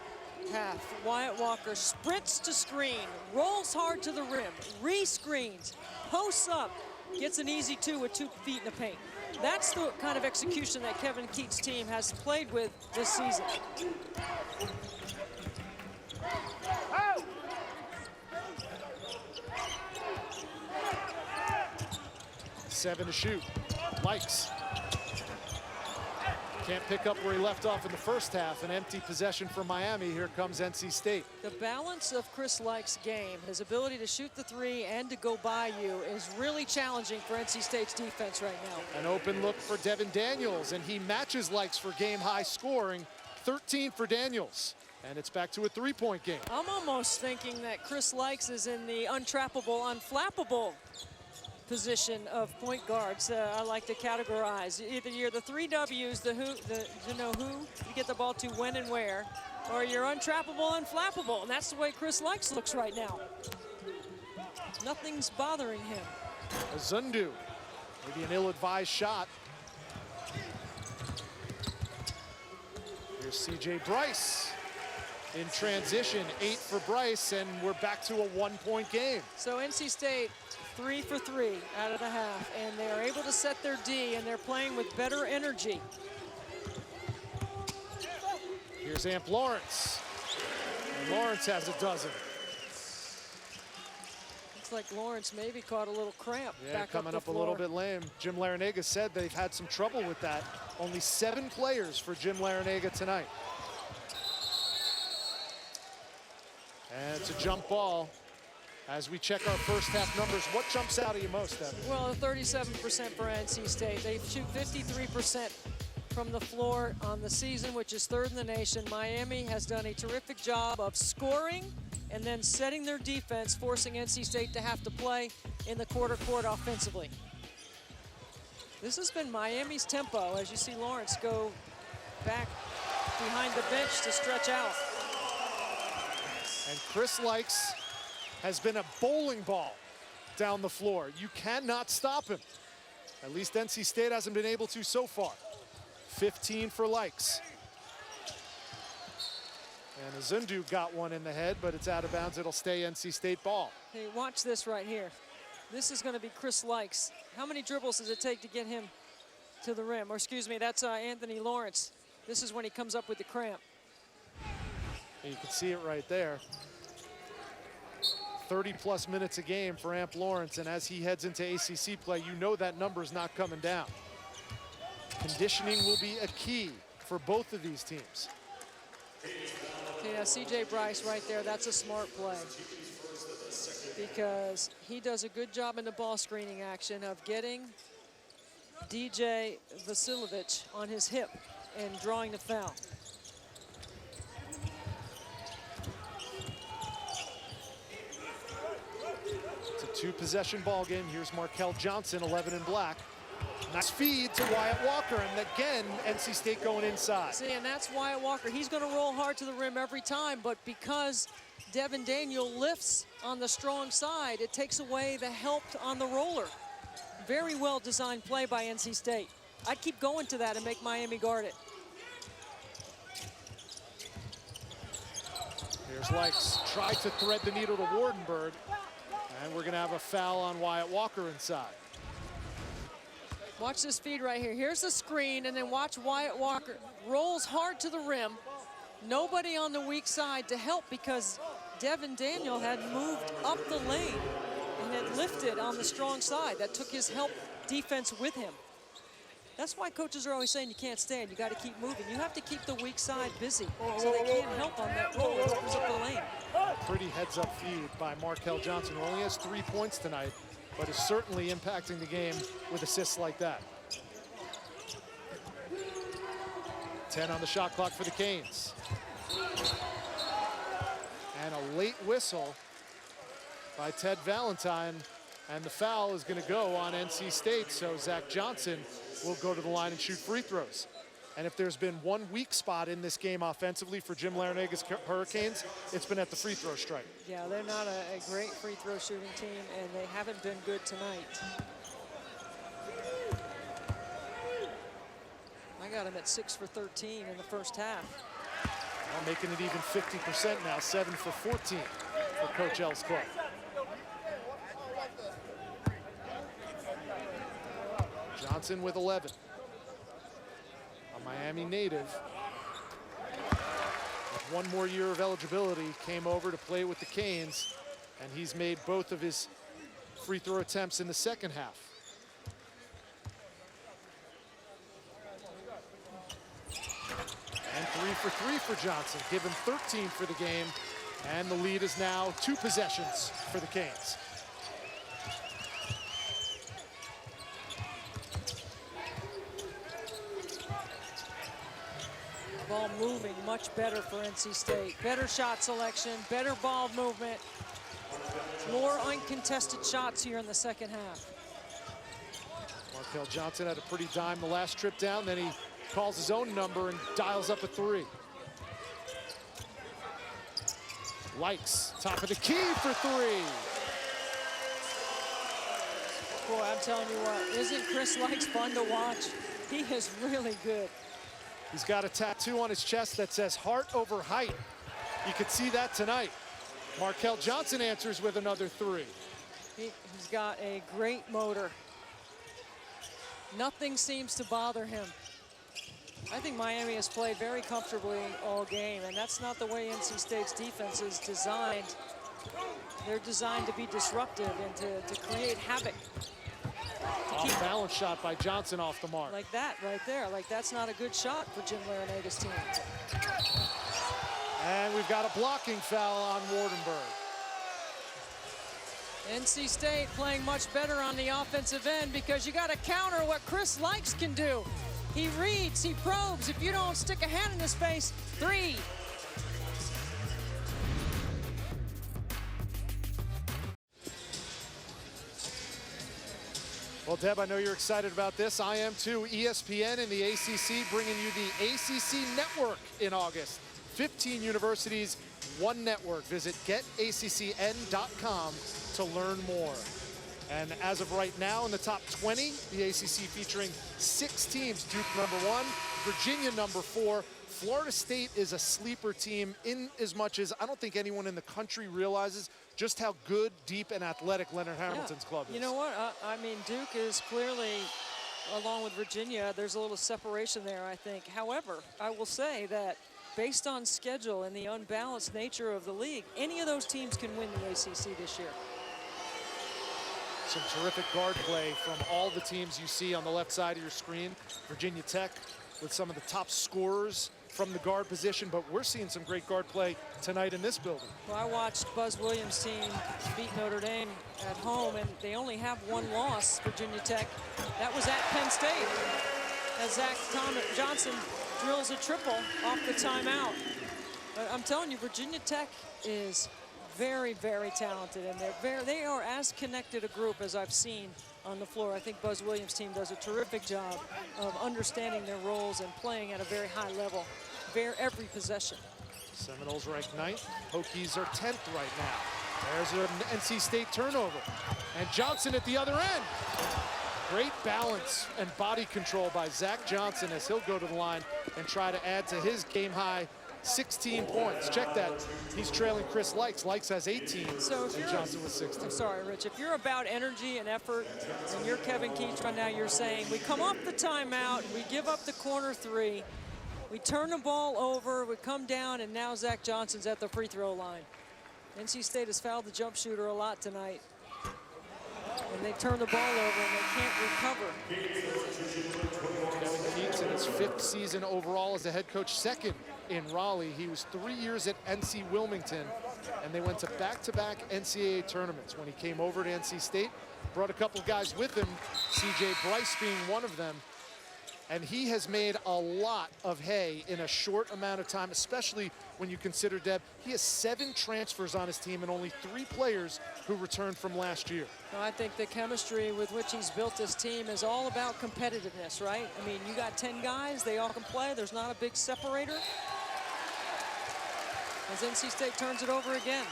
half, Wyatt Walker sprints to screen, rolls hard to the rim, re-screens, posts up, gets an easy 2 with 2 feet in the paint. That's the kind of execution that Kevin Keats' team has played with this season. 7 to shoot. Likes. Can't pick up where he left off in the first half. An empty possession for Miami. Here comes NC State. The balance of Chris Likes' game, his ability to shoot the 3 and to go by you, is really challenging for NC State's defense right now. An open look for Devin Daniels, and he matches Likes for game-high scoring. 13 for Daniels, and it's back to a 3-point game. I'm almost thinking that Chris Likes is in the untrappable, unflappable position of point guards. I like to categorize. Either you're the 3 W's, the who, you know who you get the ball to, when and where, or you're untrappable and flappable, and that's the way Chris Likes looks right now. Nothing's bothering him. Zundu, maybe an ill-advised shot. Here's C.J. Bryce in transition, 8 for Bryce, and we're back to a 1-point game. So NC State 3 for 3 out of the half, and they are able to set their D, and they're playing with better energy. Here's Amp Lawrence. And Lawrence has a dozen. Looks like Lawrence maybe caught a little cramp. Yeah, back coming up a floor. little bit lame. Jim Larinaga said they've had some trouble with that. Only 7 players for Jim Larinaga tonight. And it's a jump ball. As we check our first half numbers, what jumps out at you most, Evan? Well, 37% for NC State. They shoot 53% from the floor on the season, which is 3rd in the nation. Miami has done a terrific job of scoring and then setting their defense, forcing NC State to have to play in the quarter court offensively. This has been Miami's tempo, as you see Lawrence go back behind the bench to stretch out. And Chris Likes has been a bowling ball down the floor. You cannot stop him. At least NC State hasn't been able to so far. 15 for Likes. And Azundu got one in the head, but it's out of bounds. It'll stay NC State ball. Hey, watch this right here. This is going to be Chris Likes. How many dribbles does it take to get him to the rim? Or excuse me, that's Anthony Lawrence. This is when he comes up with the cramp. And you can see it right there. 30-plus minutes a game for Amp Lawrence, and as he heads into ACC play, you know that number's not coming down. Conditioning will be a key for both of these teams. Yeah, C.J. Bryce right there, that's a smart play. Because he does a good job in the ball screening action of getting DJ Vasiljevic on his hip and drawing the foul. It's a 2-possession ball game. Here's Markel Johnson, 11 in black. Nice feed to Wyatt Walker, and again, NC State going inside. See, and that's Wyatt Walker. He's going to roll hard to the rim every time, but because Devin Daniel lifts on the strong side, it takes away the help on the roller. Very well designed play by NC State. I'd keep going to that and make Miami guard it. Here's Likes, tried to thread the needle to Wardenberg, and we're going to have a foul on Wyatt Walker inside. Watch this feed right here. Here's the screen, and then watch Wyatt Walker rolls hard to the rim. Nobody on the weak side to help because Devin Daniel had moved up the lane and had lifted on the strong side. That took his help defense with him. That's why coaches are always saying you can't stand. You got to keep moving. You have to keep the weak side busy so they can't help on that roll. It opens up the lane. Pretty heads-up feed by Markel Johnson, who only has 3 points tonight, but is certainly impacting the game with assists like that. 10 on the shot clock for the Canes. And a late whistle by Ted Valentine, and the foul is going to go on NC State, so Zach Johnson will go to the line and shoot free throws. And if there's been one weak spot in this game offensively for Jim Larinaga's Hurricanes, it's been at the free throw strike. Yeah, they're not a great free throw shooting team, and they haven't been good tonight. I got him at 6 for 13 in the first half. Well, making it even 50% now, 7 for 14 for Coach L's club. Johnson with 11. A Miami native with 1 more year of eligibility, came over to play with the Canes, and he's made both of his free throw attempts in the second half. And 3 for 3 for Johnson, give him 13 for the game, and the lead is now 2 possessions for the Canes. Ball moving much better for NC State. Better shot selection, better ball movement. More uncontested shots here in the second half. Markel Johnson had a pretty dime the last trip down, then he calls his own number and dials up a three. Likes, top of the key for three. Boy, I'm telling you what, isn't Chris Likes fun to watch? He is really good. He's got a tattoo on his chest that says heart over height. You could see that tonight. Markel Johnson answers with another three. He's got a great motor. Nothing seems to bother him. I think Miami has played very comfortably all game, and that's not the way NC State's defense is designed. They're designed to be disruptive and to create havoc. Off balance shot by Johnson off the mark. Like that right there. Like that's not a good shot for Jim Larinaga's team. And we've got a blocking foul on Wardenberg. NC State playing much better on the offensive end because you got to counter what Chris Likes can do. He reads, he probes. If you don't stick a hand in his face, three. Well, Deb, I know you're excited about this. I am too. ESPN and the ACC bringing you the ACC Network in August. 15 universities, one network. Visit getaccn.com to learn more. And as of right now, in the top 20, the ACC featuring 6 teams. Duke #1, Virginia #4. Florida State is a sleeper team in as much as I don't think anyone in the country realizes just how good, deep, and athletic Leonard Hamilton's club is. You know what? I mean, Duke is clearly, along with Virginia, there's a little separation there, I think. However, I will say that based on schedule and the unbalanced nature of the league, any of those teams can win the ACC this year. Some terrific guard play from all the teams you see on the left side of your screen. Virginia Tech with some of the top scorers from the guard position, but we're seeing some great guard play tonight in this building. Well, I watched Buzz Williams' team beat Notre Dame at home, and they only have one loss, Virginia Tech. That was at Penn State, as Zach Johnson drills a triple off the timeout. But I'm telling you, Virginia Tech is very, very talented, and they are as connected a group as I've seen on the floor. I think Buzz Williams' team does a terrific job of understanding their roles and playing at a very high level, every possession. Seminoles ranked 9th. Hokies are 10th right now. There's an NC State turnover. And Johnson at the other end. Great balance and body control by Zach Johnson as he'll go to the line and try to add to his game-high 16 points. Check that. He's trailing Chris Likes. Likes has 18, so and Johnson with 16. I'm sorry, Rich. If you're about energy and effort, and you're Kevin Keats right now, you're saying, we come off the timeout, we give up the corner three, we turn the ball over, we come down, and now Zach Johnson's at the free throw line. NC State has fouled the jump shooter a lot tonight. And they turn the ball over and they can't recover. Kevin Keats in his 5th season overall as a head coach, 2nd in Raleigh. He was 3 years at NC Wilmington, and they went to back-to-back NCAA tournaments. When he came over to NC State, brought a couple guys with him, CJ Bryce being one of them. And he has made a lot of hay in a short amount of time, especially when you consider, Deb, he has 7 transfers on his team and only 3 players who returned from last year. Well, I think the chemistry with which he's built this team is all about competitiveness, right? I mean, you got 10 guys, they all can play. There's not a big separator. As NC State turns it over again.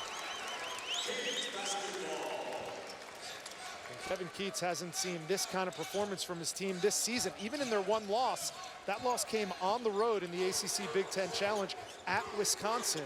Kevin Keats hasn't seen this kind of performance from his team this season. Even in their one loss, that loss came on the road in the ACC Big Ten Challenge at Wisconsin.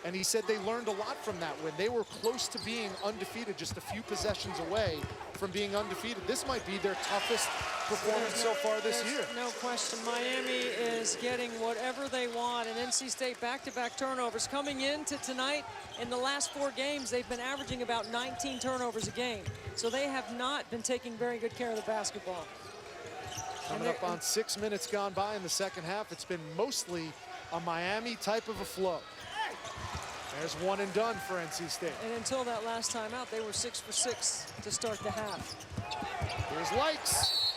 And he said they learned a lot from that win. They were close to being undefeated, just a few possessions away from being undefeated. This might be their toughest performance so far this year. No question, Miami is getting whatever they want, and NC State back-to-back turnovers. Coming into tonight, in the last 4 games, they've been averaging about 19 turnovers a game. So they have not been taking very good care of the basketball. Coming up on 6 minutes gone by in the second half, it's been mostly a Miami type of a flow. There's one and done for NC State. And until that last time out, they were 6 for 6 to start the half. Here's Likes.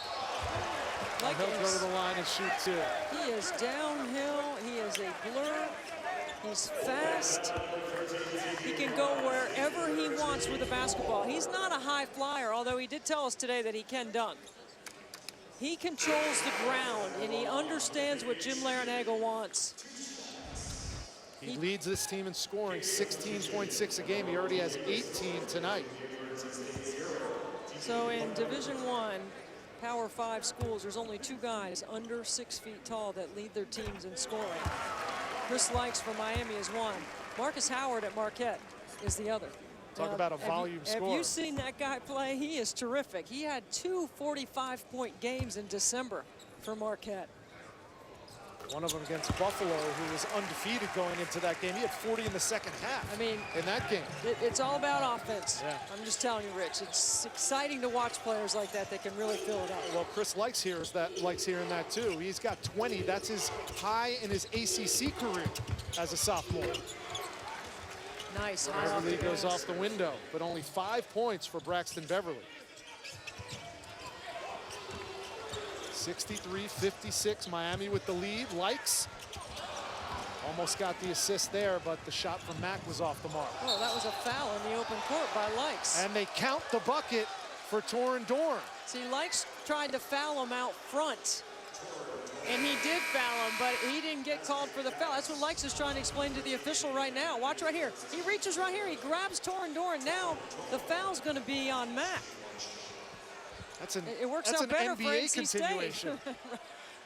He'll go to the line and shoot 2. He is downhill. He is a blur. He's fast. He can go wherever he wants with the basketball. He's not a high flyer, although he did tell us today that he can dunk. He controls the ground, and he understands what Jim Larranaga wants. He leads this team in scoring, 16.6 a game. He already has 18 tonight. So in Division I, Power 5 schools, there's only 2 guys under 6 feet tall that lead their teams in scoring. Chris Likes from Miami is one. Marcus Howard at Marquette is the other. Talk about a volume scorer. Have you seen that guy play? He is terrific. He had 2 45-point games in December for Marquette. One of them against Buffalo, who was undefeated going into that game. He had 40 in the second half. I mean, in that game. It's all about offense. Yeah. I'm just telling you, Rich. It's exciting to watch players like that can really fill it out. Well, Chris likes hearing that too. He's got 20. That's his high in his ACC career as a sophomore. Nice. Beverly goes off the window, but only 5 points for Braxton Beverly. 63-56, Miami with the lead. Likes almost got the assist there, but the shot from Mack was off the mark. Oh, that was a foul in the open court by Likes. And they count the bucket for Torin Dorn. See, Likes tried to foul him out front, and he did foul him, but he didn't get called for the foul. That's what Likes is trying to explain to the official right now. Watch right here. He reaches right here. He grabs Torin Dorn. Now the foul's going to be on Mack. It works out better for NC State.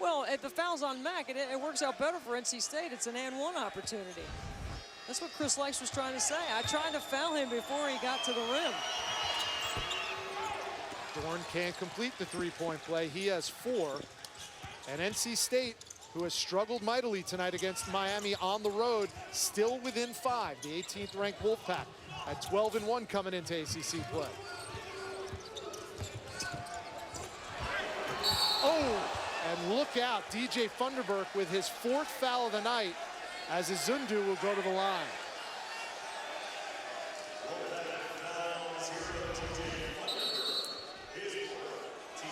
Well, if the foul's on Mack, it works out better for NC State. It's an and-one opportunity. That's what Chris Likes was trying to say. I tried to foul him before he got to the rim. Dorn can't complete the three-point play. He has 4. And NC State, who has struggled mightily tonight against Miami on the road, still within 5. The 18th ranked Wolfpack at 12-1 coming into ACC play. Oh, and look out, DJ Funderburk with his 4th foul of the night as Izundu will go to the line.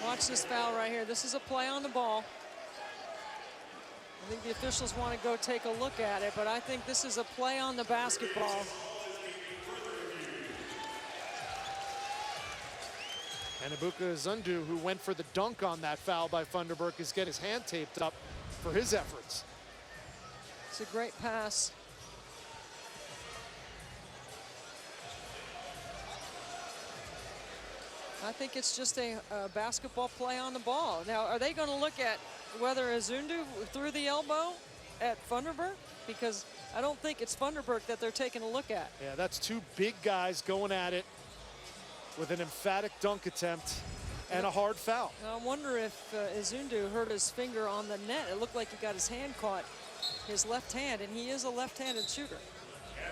Watch this foul right here. This is a play on the ball. I think the officials want to go take a look at it, but I think this is a play on the basketball. And Ebuka Izundu, who went for the dunk on that foul by Funderburk, is getting his hand taped up for his efforts. It's a great pass. I think it's just a basketball play on the ball. Now, are they going to look at whether Izundu threw the elbow at Funderburk? Because I don't think it's Funderburk that they're taking a look at. Yeah, that's 2 big guys going at it with an emphatic dunk attempt and a hard foul. Now, I wonder if Izundu hurt his finger on the net. It looked like he got his hand caught, his left hand, and he is a left-handed shooter.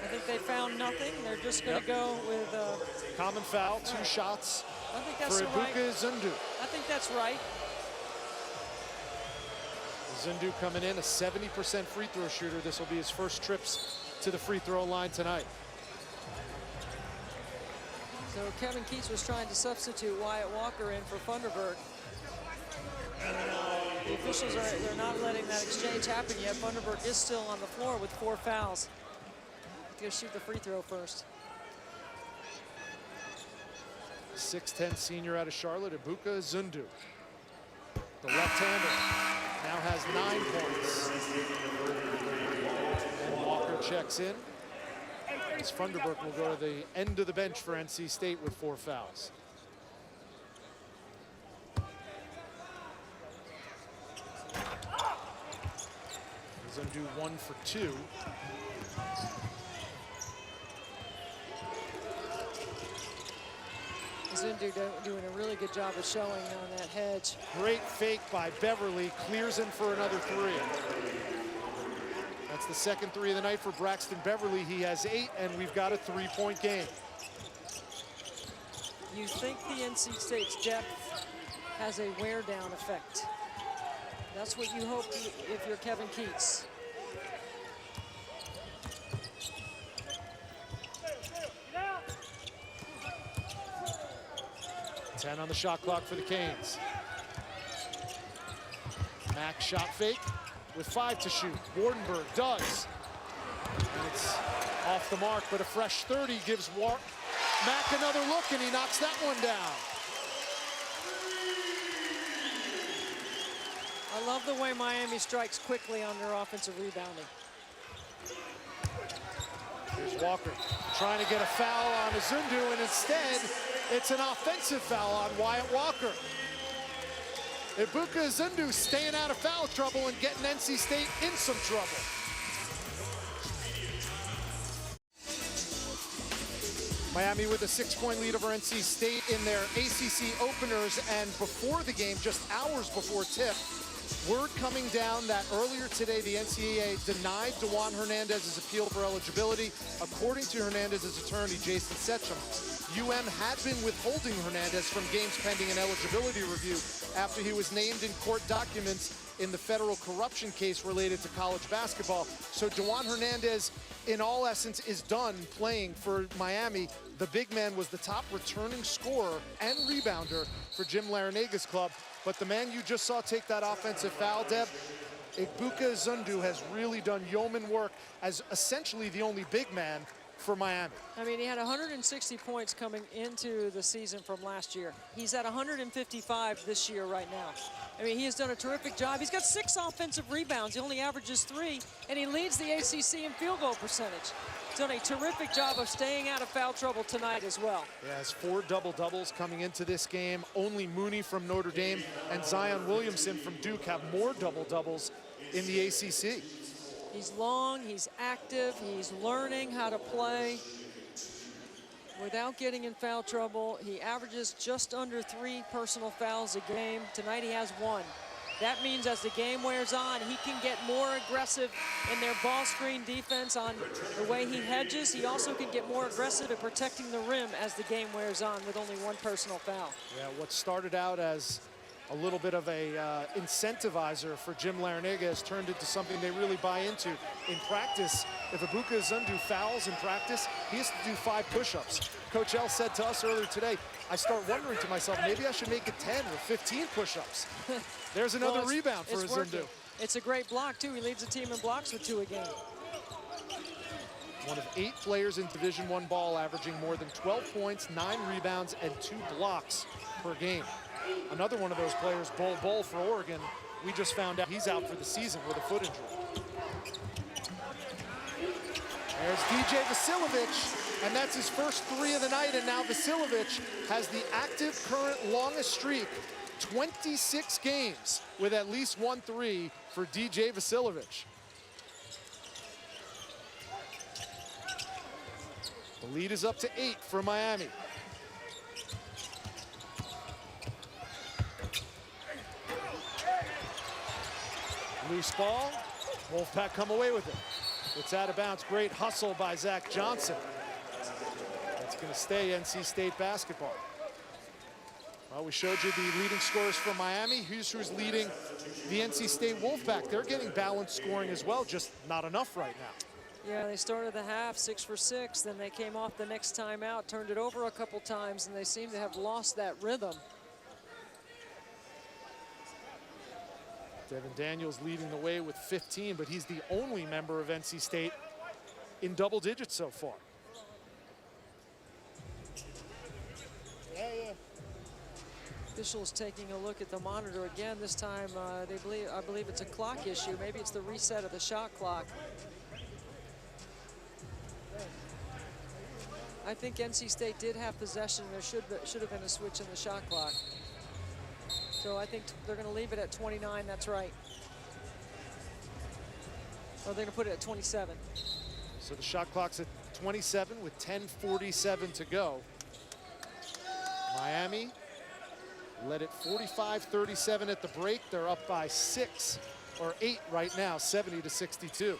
I think they found nothing. They're just going to go with common foul, 2 shots I think that's for right. Ebuka Izundu. I think that's right. Izundu coming in, a 70% free throw shooter. This will be his first trips to the free throw line tonight. So Kevin Keats was trying to substitute Wyatt Walker in for Funderburk. And, the officials they're not letting that exchange happen yet. Funderburk is still on the floor with 4 fouls. He's going to shoot the free throw first. 6'10" senior out of Charlotte, Ebuka Izundu. The left-hander now has 9 points. And Walker checks in. As Funderburk will go to the end of the bench for NC State with 4 fouls. Izundu 1 for 2. Izundu doing a really good job of showing on that hedge. Great fake by Beverly, clears in for another 3. That's the second 3 of the night for Braxton Beverly. He has 8, and we've got a 3-point game. You think the NC State's depth has a wear-down effect. That's what you hope if you're Kevin Keats. Ten on the shot clock for the Canes. Mack shot fake with 5 to shoot. Wardenberg does. And it's off the mark, but a fresh 30 gives Mack another look, and he knocks that one down. love the way Miami strikes quickly on their offensive rebounding. Here's Walker trying to get a foul on Azundu, and instead, it's an offensive foul on Wyatt Walker. Ibuka Azundu staying out of foul trouble and getting NC State in some trouble. Miami with a 6-point lead over NC State in their ACC openers, and before the game, just hours before tip, word coming down that earlier today the NCAA denied Dewan Hernandez's appeal for eligibility. According to Hernandez's attorney, Jason Setchum, UM had been withholding Hernandez from games pending an eligibility review after he was named in court documents in the federal corruption case related to college basketball. So Dewan Hernandez, in all essence, is done playing for Miami. The big man was the top returning scorer and rebounder for Jim Laranaga's club. But the man you just saw take that offensive foul, Deb, Ibuka Azundu, has really done yeoman work as essentially the only big man for Miami. I mean, he had 160 points coming into the season from last year. He's at 155 this year right now. I mean, he has done a terrific job. He's got 6 offensive rebounds. He only averages 3, and he leads the ACC in field goal percentage. He's done a terrific job of staying out of foul trouble tonight as well. He has 4 double-doubles coming into this game. Only Mooney from Notre Dame and Zion Williamson from Duke have more double-doubles in the ACC. He's long, he's active, he's learning how to play without getting in foul trouble. He averages just under 3 personal fouls a game. Tonight he has 1. That means as the game wears on, he can get more aggressive in their ball screen defense on the way he hedges. He also can get more aggressive at protecting the rim as the game wears on with only 1 personal foul. Yeah, what started out as a little bit of a incentivizer for Jim Larinaga has turned into something they really buy into. In practice, if Ibuka Azundu fouls in practice, he has to do 5 push-ups. Coach L said to us earlier today, I start wondering to myself, maybe I should make it 10 or 15 push-ups. There's another rebound for Azundu. It's a great block, too. He leads the team in blocks with 2 a game. One of 8 players in Division I ball averaging more than 12 points, 9 rebounds, and 2 blocks per game. Another one of those players, Bol for Oregon, we just found out he's out for the season with a foot injury. There's DJ Vasiljevic, and that's his first 3 of the night, and now Vasiljevic has the active current longest streak, 26 games with at least 1 3 for DJ Vasiljevic. The lead is up to 8 for Miami. Loose ball, Wolfpack come away with it. It's out of bounds, great hustle by Zach Johnson. That's gonna stay NC State basketball. Well, we showed you the leading scorers for Miami. Here's who's leading the NC State Wolfpack. They're getting balanced scoring as well, just not enough right now. Yeah, they started the half 6 for 6, then they came off the next time out, turned it over a couple times, and they seem to have lost that rhythm. Devin Daniels leading the way with 15, but he's the only member of NC State in double digits so far. Officials taking a look at the monitor again. This time, I believe it's a clock issue. Maybe it's the reset of the shot clock. I think NC State did have possession. There should have been a switch in the shot clock. So I think they're going to leave it at 29. That's right. Or they're going to put it at 27. So the shot clock's at 27 with 10:47 to go. Miami led it 45-37 at the break. They're up by 6 or 8 right now, 70-62.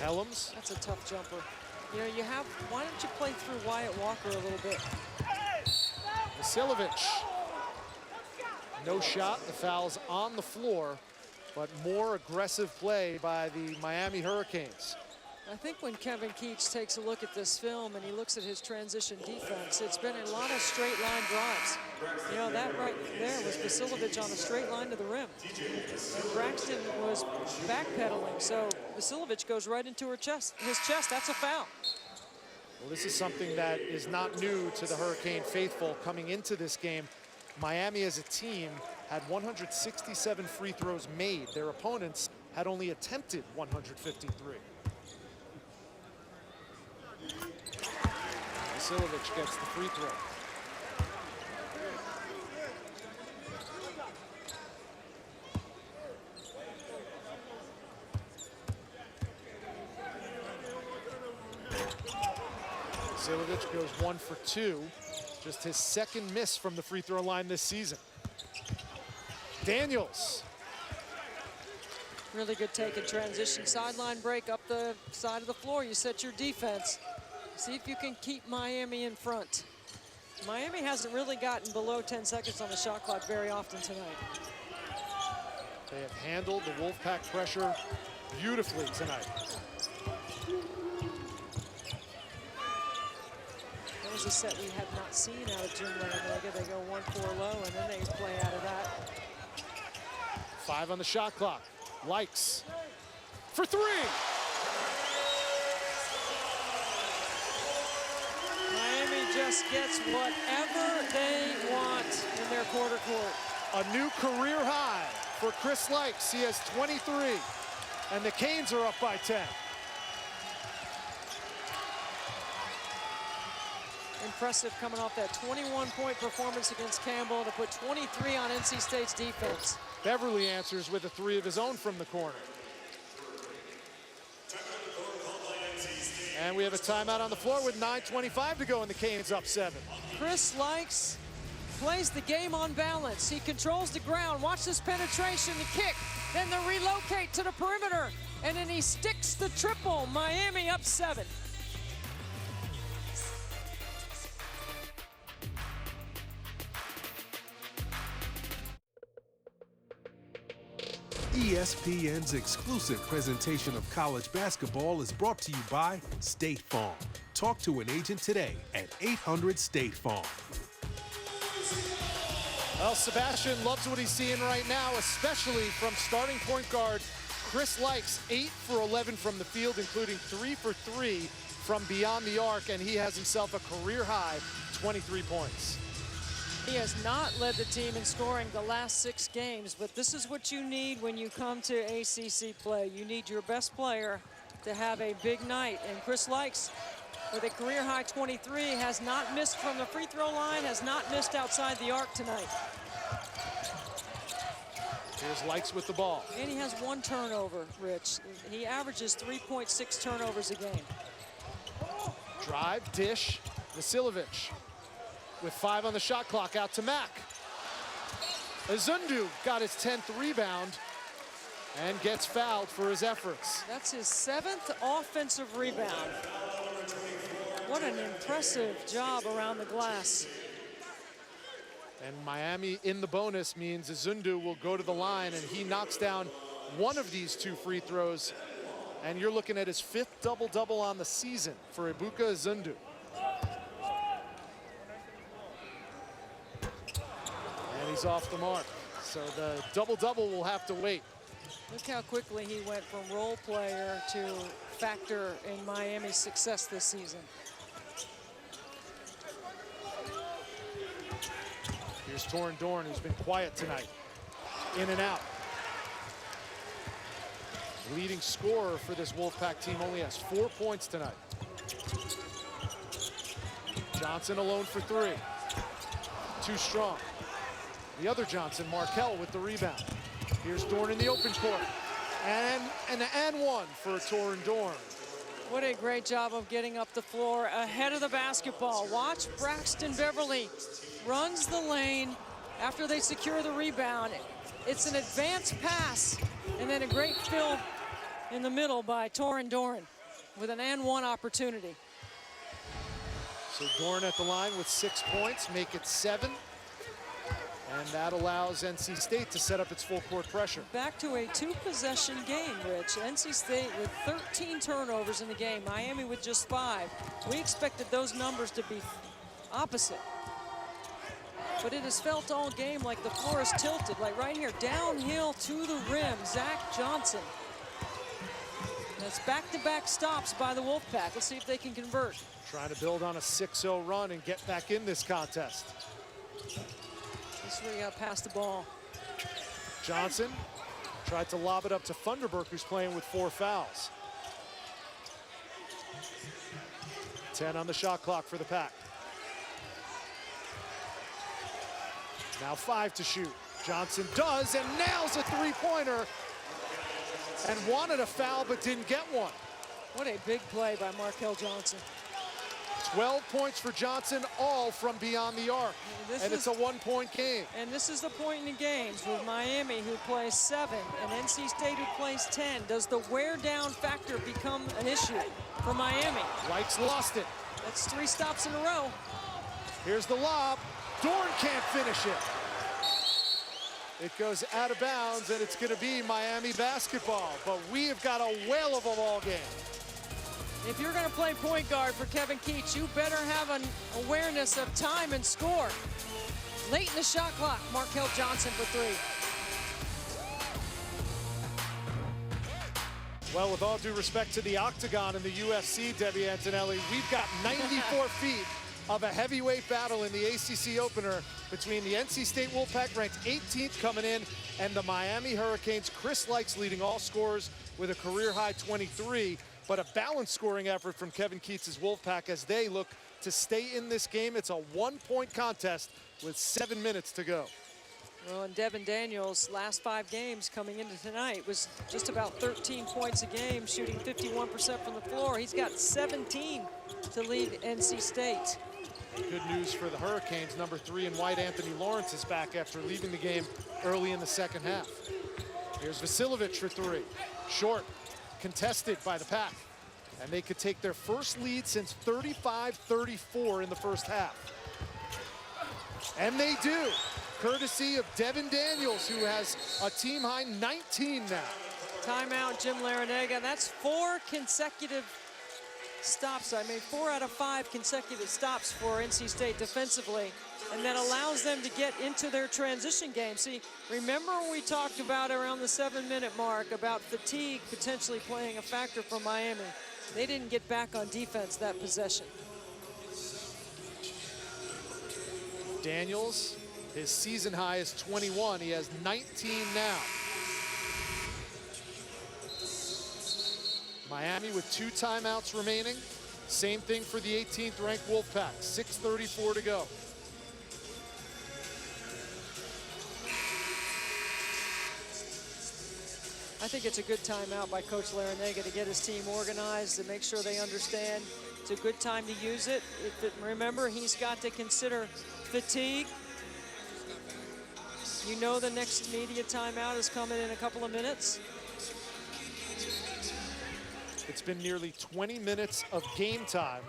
Helms. That's a tough jumper. You know, why don't you play through Wyatt Walker a little bit? Vasiljevic. No shot, the foul's on the floor, but more aggressive play by the Miami Hurricanes. I think when Kevin Keats takes a look at this film and he looks at his transition defense, it's been a lot of straight line drives. You know, that right there was Vasiljevic on a straight line to the rim. And Braxton was backpedaling, so Vasiljevic goes right into his chest. That's a foul. Well, this is something that is not new to the Hurricane faithful coming into this game. Miami as a team had 167 free throws made. Their opponents had only attempted 153. Vasilovic gets the free throw. Vasilovic goes 1 for 2. Just his second miss from the free throw line this season. Daniels. Really good take in transition. Sideline break up the side of the floor. You set your defense. See if you can keep Miami in front. Miami hasn't really gotten below 10 seconds on the shot clock very often tonight. They have handled the Wolfpack pressure beautifully tonight. That was a set we had not seen out of Jim Leonard. They go 1-4 low, and then they play out of that. 5 on the shot clock. Likes for 3. Miami just gets whatever they want in their quarter court. A new career high for Chris Likes. He has 23, and the Canes are up by 10. Impressive coming off that 21-point performance against Campbell to put 23 on NC State's defense. Beverly answers with a 3 of his own from the corner. And we have a timeout on the floor with 9:25 to go, and the Canes up 7. Chris Likes plays the game on balance. He controls the ground. Watch this penetration, the kick, then the relocate to the perimeter, and then he sticks the triple. Miami up 7. ESPN's exclusive presentation of college basketball is brought to you by State Farm. Talk to an agent today at 800-STATE-FARM. Well, Sebastian loves what he's seeing right now, especially from starting point guard Chris Likes. 8 for 11 from the field, including 3 for 3 from beyond the arc, and he has himself a career-high 23 points. He has not led the team in scoring the last 6 games, but this is what you need when you come to ACC play. You need your best player to have a big night, and Chris Likes, with a career-high 23, has not missed from the free throw line, has not missed outside the arc tonight. Here's Likes with the ball. And he has 1 turnover, Rich. He averages 3.6 turnovers a game. Drive, dish, Vasilovic. With 5 on the shot clock, out to Mack. Azundu got his 10th rebound and gets fouled for his efforts. That's his 7th offensive rebound. What an impressive job around the glass. And Miami in the bonus means Azundu will go to the line, and he knocks down one of these 2 free throws. And you're looking at his 5th double-double on the season for Ibuka Azundu. He's off the mark, so the double-double will have to wait. Look how quickly he went from role player to factor in Miami's success this season. Here's Torin Dorn, who's been quiet tonight. In and out. Leading scorer for this Wolfpack team only has 4 points tonight. Johnson alone for 3. Too strong. The other Johnson, Markell, with the rebound. Here's Dorn in the open court. And an one for Torin Dorn. What a great job of getting up the floor ahead of the basketball. Watch Braxton Beverly runs the lane after they secure the rebound. It's an advanced pass, and then a great fill in the middle by Torin Dorn with an and one opportunity. So Dorn at the line with 6 points, make it 7. And that allows NC State to set up its full court pressure. Back to a 2-possession game, Rich. NC State with 13 turnovers in the game. Miami with just 5. We expected those numbers to be opposite. But it has felt all game like the floor is tilted, like right here, downhill to the rim, Zach Johnson. That's back-to-back stops by the Wolfpack. Let's see if they can convert. Trying to build on a 6-0 run and get back in this contest. This is where you got to pass the ball. Johnson tried to lob it up to Funderburk, who's playing with 4 fouls. 10 on the shot clock for the Pack. Now 5 to shoot. Johnson does and nails a three-pointer and wanted a foul but didn't get one. What a big play by Markel Johnson. 12 points for Johnson, all from beyond the arc. And it's a 1-point game. And this is the point in the games with Miami, who plays 7, and NC State, who plays 10. Does the wear-down factor become an issue for Miami? Likes lost it. That's 3 stops in a row. Here's the lob. Dorn can't finish it. It goes out of bounds, and it's going to be Miami basketball. But we have got a whale of a ball game. If you're going to play point guard for Kevin Keats, you better have an awareness of time and score. Late in the shot clock, Markel Johnson for 3. Well, with all due respect to the octagon in the UFC, Debbie Antonelli, we've got 94 feet of a heavyweight battle in the ACC opener between the NC State Wolfpack, ranked 18th coming in, and the Miami Hurricanes. Chris Likes leading all scorers with a career-high 23, but a balanced scoring effort from Kevin Keats' Wolfpack as they look to stay in this game. It's a 1-point contest with 7 minutes to go. Well, and Devin Daniels' last 5 games coming into tonight was just about 13 points a game, shooting 51% from the floor. He's got 17 to lead NC State. Good news for the Hurricanes. Number 3 in white, Anthony Lawrence, is back after leaving the game early in the second half. Here's Vasiljevic for 3. Short, contested by the Pack. And they could take their first lead since 35-34 in the first half. And they do, courtesy of Devin Daniels, who has a team-high 19 now. Timeout, Jim Larinaga. That's 4 consecutive stops. 4 out of 5 consecutive stops for NC State defensively, and that allows them to get into their transition game. See, remember when we talked about around the 7-minute mark about fatigue potentially playing a factor for Miami? They didn't get back on defense that possession. Daniels, his season high is 21. He has 19 now. Miami with 2 timeouts remaining. Same thing for the 18th ranked Wolfpack. 6:34 to go. I think it's a good timeout by Coach Larinaga to get his team organized, to make sure they understand it's a good time to use it. Remember, he's got to consider fatigue. You know the next media timeout is coming in a couple of minutes. It's been nearly 20 minutes of game time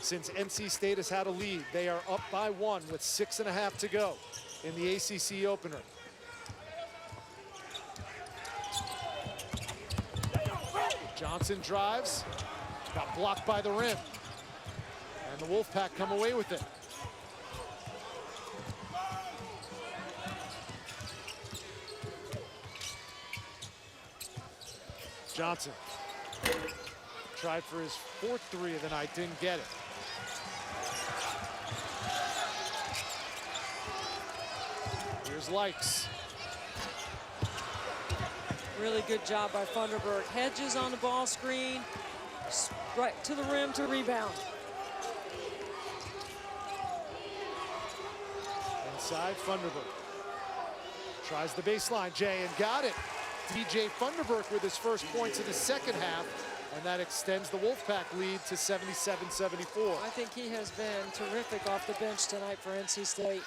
since NC State has had a lead. They are up by 1 with 6.5 to go in the ACC opener. Johnson drives, got blocked by the rim. And the Wolfpack come away with it. Johnson tried for his 4th 3 of the night, didn't get it. Here's Likes. Really good job by Funderburk. Hedges on the ball screen, right to the rim to rebound. Inside, Funderburk. Tries the baseline, Jay, and got it. DJ Funderburk with his first points in the second half, and that extends the Wolfpack lead to 77-74. I think he has been terrific off the bench tonight for NC State.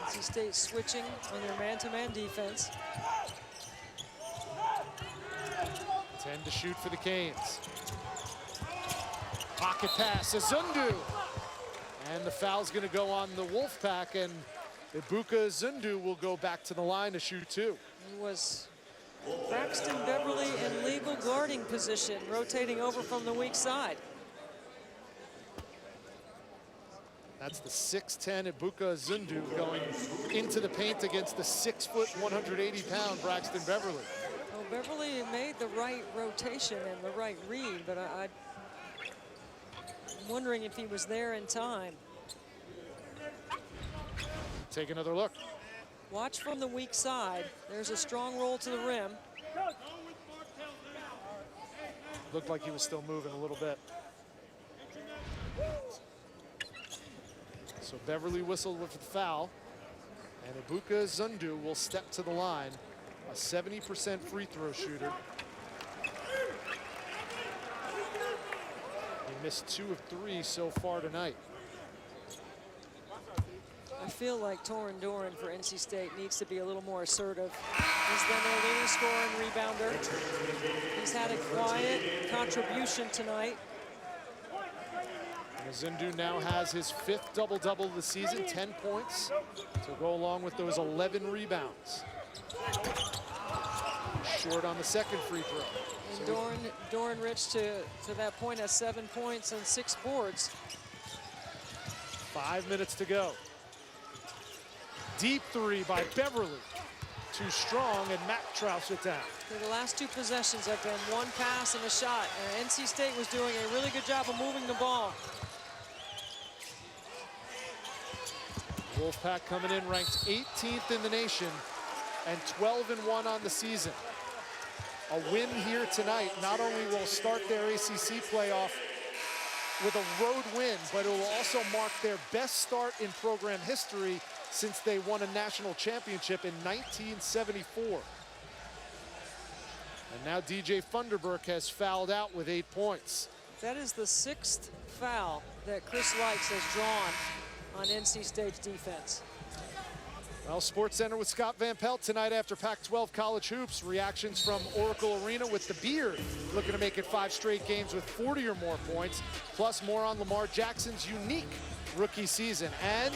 NC State switching on their man-to-man defense. 10 to shoot for the Canes. Pocket pass, Azundu. And the foul's gonna go on the Wolfpack, and Ibuka Azundu will go back to the line to shoot 2. It was Braxton Beverly in legal guarding position, rotating over from the weak side. That's the 6'10" Ebuka Zundu going into the paint against the 6 foot, 180-pound Braxton Beverly. Well, Beverly made the right rotation and the right read, but I'm wondering if he was there in time. Take another look. Watch from the weak side. There's a strong roll to the rim. Looked like he was still moving a little bit. So Beverly whistled with the foul, and Ebuka Zundu will step to the line, a 70% free throw shooter. He missed 2 of 3 so far tonight. I feel like Torin Doran for NC State needs to be a little more assertive. He's been their leading scorer and rebounder. He's had a quiet contribution tonight. Zindu now has his 5th double-double of the season, 10 points, to go along with those 11 rebounds. Short on the second free throw. And Doran Rich to that point has 7 points and 6 boards. 5 minutes to go. Deep three by Beverly. Too strong, and Matt troughs it down. The last 2 possessions have been 1 pass and a shot. And NC State was doing a really good job of moving the ball. Wolfpack coming in ranked 18th in the nation and 12-1 on the season. A win here tonight not only will start their ACC playoff with a road win, but it will also mark their best start in program history since they won a national championship in 1974. And now DJ Funderburk has fouled out with 8 points. That is the 6th foul that Chris Likes has drawn on NC State's defense. Well, Sports Center with Scott Van Pelt tonight after Pac-12 college hoops. Reactions from Oracle Arena with the Beard looking to make it 5 straight games with 40 or more points. Plus more on Lamar Jackson's unique rookie season. And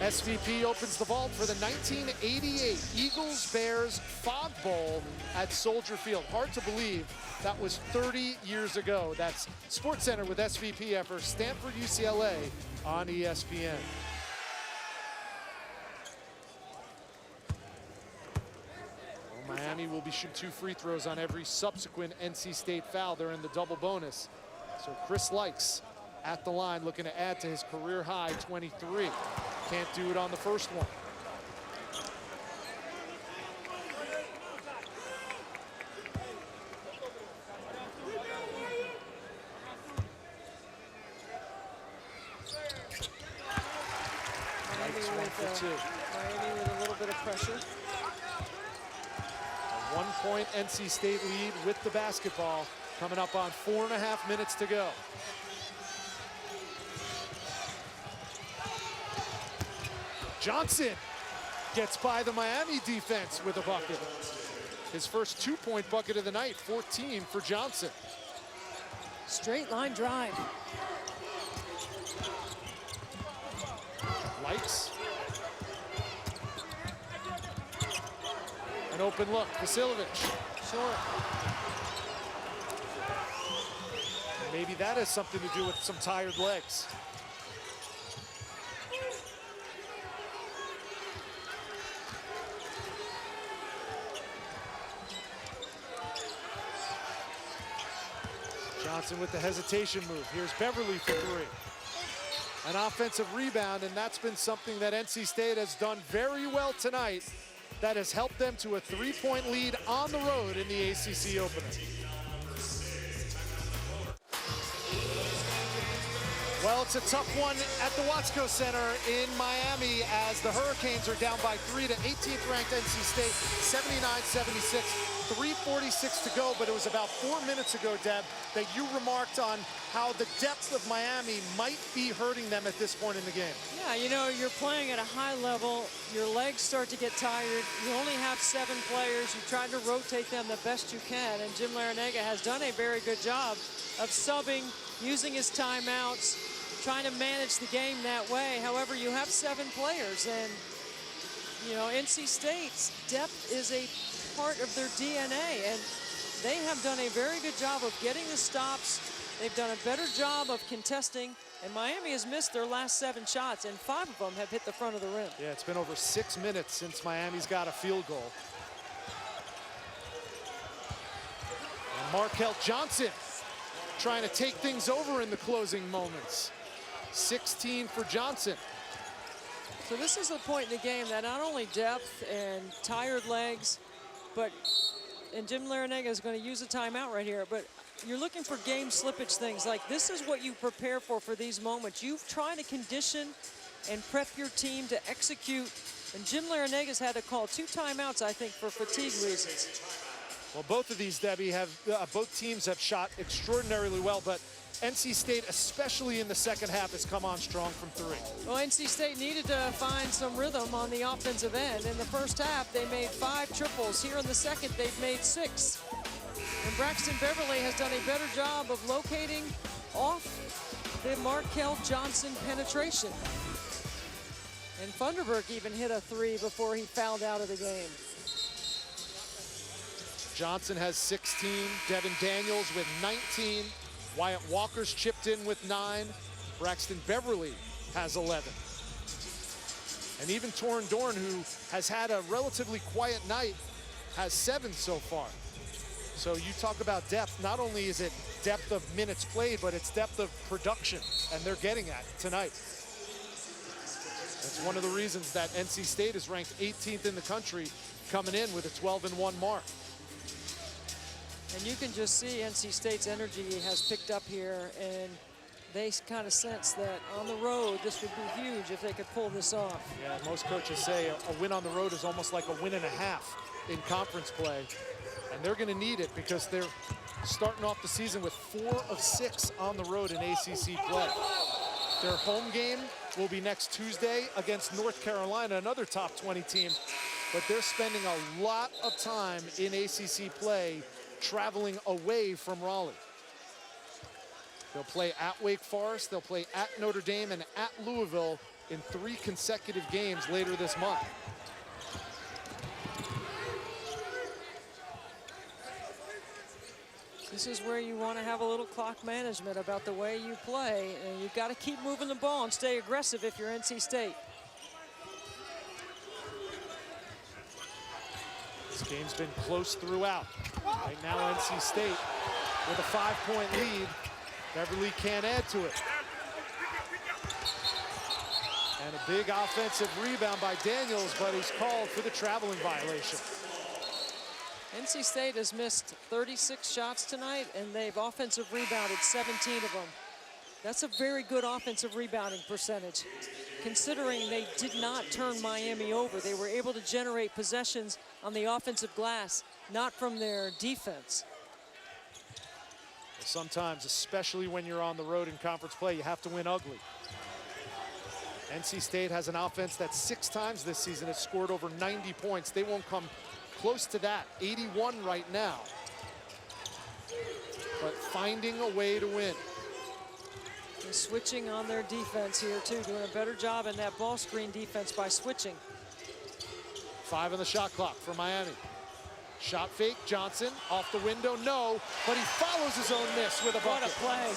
SVP opens the vault for the 1988 Eagles-Bears Fog Bowl at Soldier Field. Hard to believe that was 30 years ago. That's Sports Center with SVP after Stanford UCLA on ESPN. Well, Miami will be shooting 2 free throws on every subsequent NC State foul. They're in the double bonus. So Chris Likes at the line looking to add to his career high 23. Can't do it on the first one. Miami with a little bit of pressure. A 1-point NC State lead with the basketball coming up on 4.5 minutes to go. Johnson gets by the Miami defense with a bucket. His first 2-point bucket of the night, 14 for Johnson. Straight line drive. Likes. An open look, Vasiljevic. Short. Maybe that has something to do with some tired legs. Johnson with the hesitation move. Here's Beverly for 3. An offensive rebound, and that's been something that NC State has done very well tonight. That has helped them to a 3-point lead on the road in the ACC opener. Well, it's a tough one at the Watsco Center in Miami as the Hurricanes are down by 3 to 18th ranked NC State, 79-76, 3:46 to go. But it was about 4 minutes ago, Deb, that you remarked on how the depth of Miami might be hurting them at this point in the game. Yeah, you know, you're playing at a high level. Your legs start to get tired. You only have 7 players. You try to rotate them the best you can. And Jim Larinaga has done a very good job of subbing, using his timeouts, trying to manage the game that way. However, you have 7 players, and you know, NC State's depth is a part of their DNA, and they have done a very good job of getting the stops. They've done a better job of contesting, And Miami has missed their last 7 shots, and 5 of them have hit the front of the rim. Yeah, it's been over 6 minutes since Miami's got a field goal. And Markel Johnson trying to take things over in the closing moments. 16 for Johnson. So this is the point in the game that not only depth and tired legs, and Jim Larrañaga is going to use a timeout right here, but you're looking for game slippage things. Like, this is what you prepare for these moments. You try to condition and prep your team to execute. And Jim Larrañaga's had to call 2 timeouts, I think, for fatigue reasons. Well, both of these, Debbie, both teams have shot extraordinarily well, but NC State, especially in the second half, has come on strong from 3. Well, NC State needed to find some rhythm on the offensive end. In the first half, they made 5 triples. Here in the second, they've made 6. And Braxton Beverly has done a better job of locating off the Markel Johnson penetration. And Funderburk even hit a 3 before he fouled out of the game. Johnson has 16, Devin Daniels with 19, Wyatt Walker's chipped in with 9, Braxton Beverly has 11. And even Torin Dorn, who has had a relatively quiet night, has 7 so far. So you talk about depth, not only is it depth of minutes played, but it's depth of production, and they're getting at tonight. That's one of the reasons that NC State is ranked 18th in the country, coming in with a 12-1 mark. And you can just see NC State's energy has picked up here, and they kind of sense that on the road, this would be huge if they could pull this off. Yeah, most coaches say a win on the road is almost like a win and a half in conference play. And they're going to need it because they're starting off the season with 4 of 6 on the road in ACC play. Their home game will be next Tuesday against North Carolina, another top 20 team. But they're spending a lot of time in ACC play traveling away from Raleigh. They'll play at Wake Forest, they'll play at Notre Dame, and at Louisville in 3 consecutive games later this month. This is where you want to have a little clock management about the way you play, and you've got to keep moving the ball and stay aggressive if you're NC State. This game's been close throughout. Right now, NC State with a 5-point lead. Beverly can't add to it. And a big offensive rebound by Daniels, but he's called for the traveling violation. NC State has missed 36 shots tonight, and they've offensive rebounded 17 of them. That's a very good offensive rebounding percentage, considering they did not turn Miami over. They were able to generate possessions on the offensive glass, not from their defense. Sometimes, especially when you're on the road in conference play, you have to win ugly. NC State has an offense that 6 times this season has scored over 90 points. They won't come close to that, 81 right now. But finding a way to win. They're switching on their defense here too, doing a better job in that ball screen defense by switching. 5 on the shot clock for Miami. Shot fake, Johnson, off the window, no, but he follows his own miss with a bucket. What a play.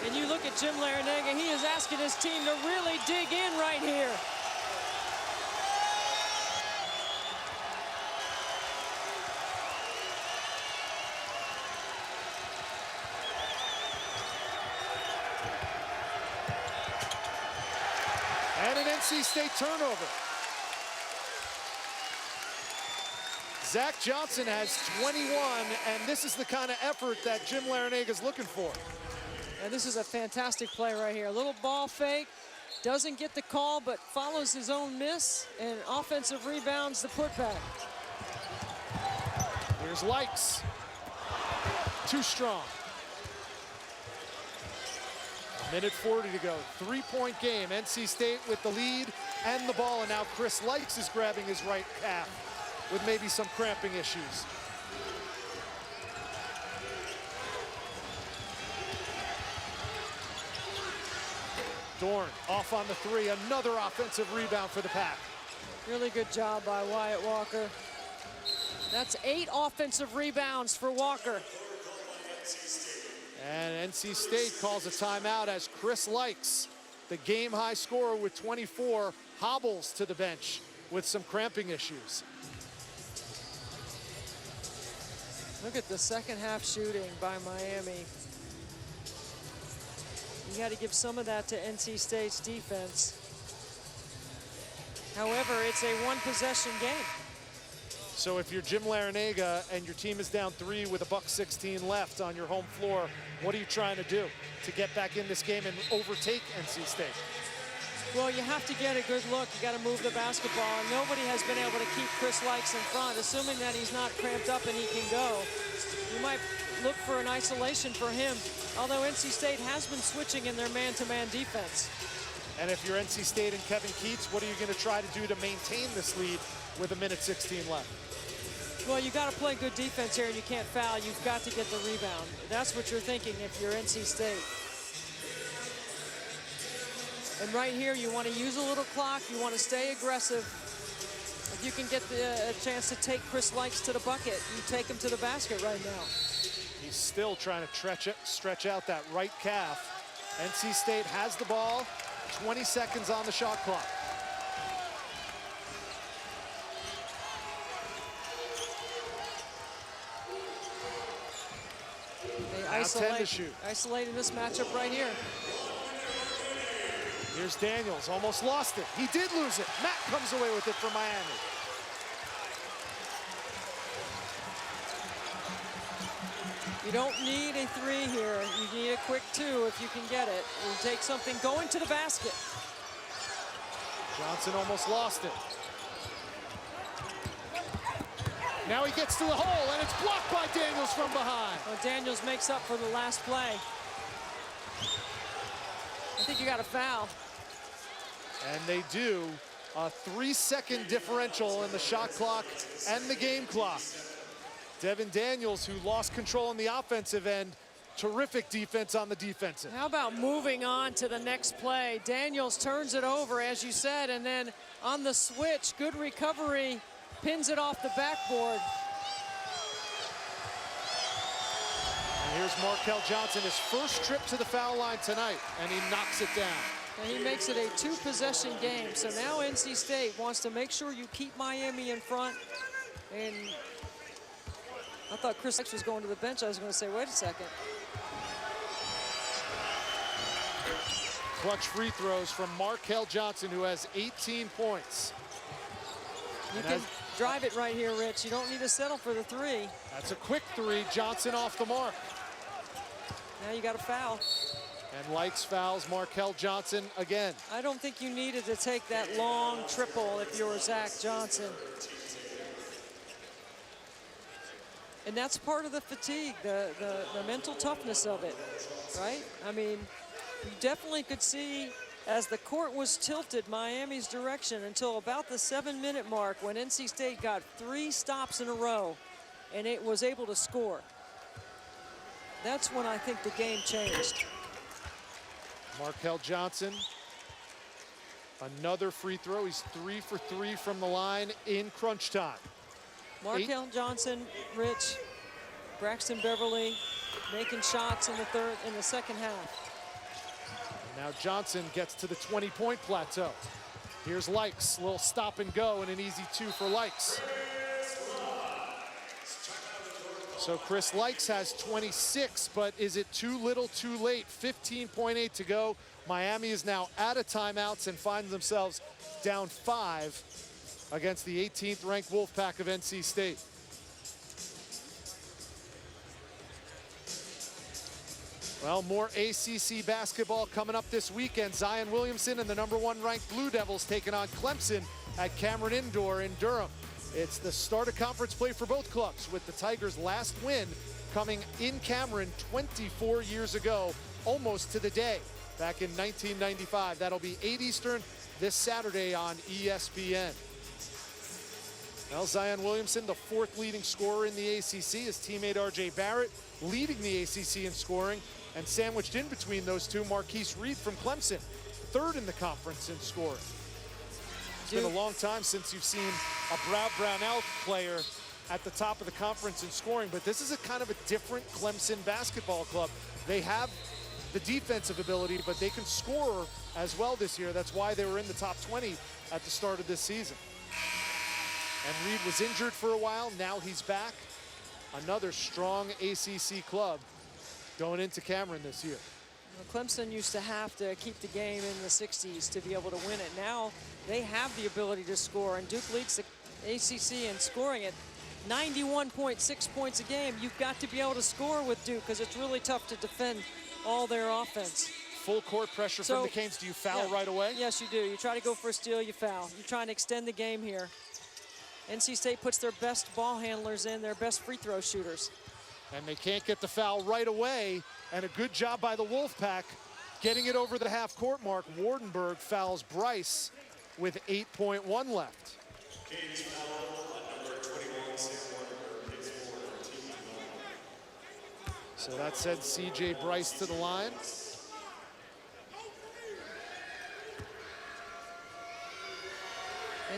And you look at Jim Larrañaga, he is asking his team to really dig in right here. And an NC State turnover. Zach Johnson has 21, and this is the kind of effort that Jim Larrañaga is looking for. And this is a fantastic play right here. A little ball fake, doesn't get the call, but follows his own miss, and offensive rebounds the putback. Here's Likes. Too strong. 1:40 to go. 3-point game. NC State with the lead and the ball, and now Chris Likes is grabbing his right calf with maybe some cramping issues. Dorn off on the 3, another offensive rebound for the Pack. Really good job by Wyatt Walker. That's 8 offensive rebounds for Walker. And NC State calls a timeout as Chris Likes, the game-high scorer with 24, hobbles to the bench with some cramping issues. Look at the second half shooting by Miami. You got to give some of that to NC State's defense. However, it's a one-possession game. So if you're Jim Larinaga and your team is down 3 with $1:16 left on your home floor, what are you trying to do to get back in this game and overtake NC State? Well, you have to get a good look. You got to move the basketball, and nobody has been able to keep Chris Likes in front. Assuming that he's not cramped up and he can go, you might look for an isolation for him, although NC State has been switching in their man-to-man defense. And if you're NC State and Kevin Keats, what are you going to try to do to maintain this lead with 1:16 left? Well, you got to play good defense here, and you can't foul. You've got to get the rebound. That's what you're thinking if you're NC State. And right here, you want to use a little clock. You want to stay aggressive. If you can get a chance to take Chris Likes to the bucket, you take him to the basket right now. He's still trying to stretch out that right calf. NC State has the ball. 20 seconds on the shot clock. They isolating this matchup right here. Here's Daniels, almost lost it. He did lose it. Matt comes away with it for Miami. You don't need a 3 here. You need a quick 2 if you can get it. You take something going to the basket. Johnson almost lost it. Now he gets to the hole, and it's blocked by Daniels from behind. Well, Daniels makes up for the last play. I think you got a foul. And they do. A 3-second differential in the shot clock and the game clock. Devin Daniels, who lost control on the offensive end, terrific defense on the defensive. How about moving on to the next play? Daniels turns it over, as you said, and then on the switch, good recovery, pins it off the backboard. And here's Markel Johnson, his first trip to the foul line tonight, and he knocks it down. And he makes it a 2-possession game. So now NC State wants to make sure you keep Miami in front. And I thought Chris Likes was going to the bench. I was going to say, wait a second. Clutch free throws from Markel Johnson, who has 18 points. You can drive it right here, Rich. You don't need to settle for the 3. That's a quick 3. Johnson off the mark. Now you got a foul. And Likes fouls Markel Johnson again. I don't think you needed to take that long triple if you were Zach Johnson. And that's part of the fatigue, the mental toughness of it, right? I mean, you definitely could see as the court was tilted Miami's direction until about the 7-minute mark when NC State got 3 stops in a row and it was able to score. That's when I think the game changed. Markel Johnson, another free throw. He's 3 for 3 from the line in crunch time. Markel Johnson, Rich, Braxton Beverly making shots in the second half. Now Johnson gets to the 20-point plateau. Here's Likes, little stop and go and an easy 2 for Likes. So Chris Likes has 26, but is it too little, too late? 15.8 to go. Miami is now out of timeouts and finds themselves down 5 against the 18th ranked Wolfpack of NC State. Well, more ACC basketball coming up this weekend. Zion Williamson and the #1 ranked Blue Devils taking on Clemson at Cameron Indoor in Durham. It's the start of conference play for both clubs, with the Tigers' last win coming in Cameron 24 years ago, almost to the day, back in 1995. That'll be 8 Eastern this Saturday on ESPN. Well, Zion Williamson, the 4th leading scorer in the ACC. His teammate R.J. Barrett leading the ACC in scoring, and sandwiched in between those two, Marquise Reed from Clemson, 3rd in the conference in scoring. It's been a long time since you've seen a Brownell player at the top of the conference in scoring, but this is a kind of a different Clemson basketball club. They have the defensive ability, but they can score as well this year. That's why they were in the top 20 at the start of this season. And Reed was injured for a while. Now he's back. Another strong ACC club going into Cameron this year. Clemson used to have to keep the game in the 60s to be able to win it. Now they have the ability to score, and Duke leads the ACC in scoring at 91.6 points a game. You've got to be able to score with Duke because it's really tough to defend all their offense. Full court pressure from the Canes. Do you foul right away? Yes, you do. You try to go for a steal, you foul. You're trying to extend the game here. NC State puts their best ball handlers in, their best free throw shooters. And they can't get the foul right away. And a good job by the Wolfpack getting it over the half-court mark. Wardenberg fouls Bryce with 8.1 left. So that sends C.J. Bryce to the line.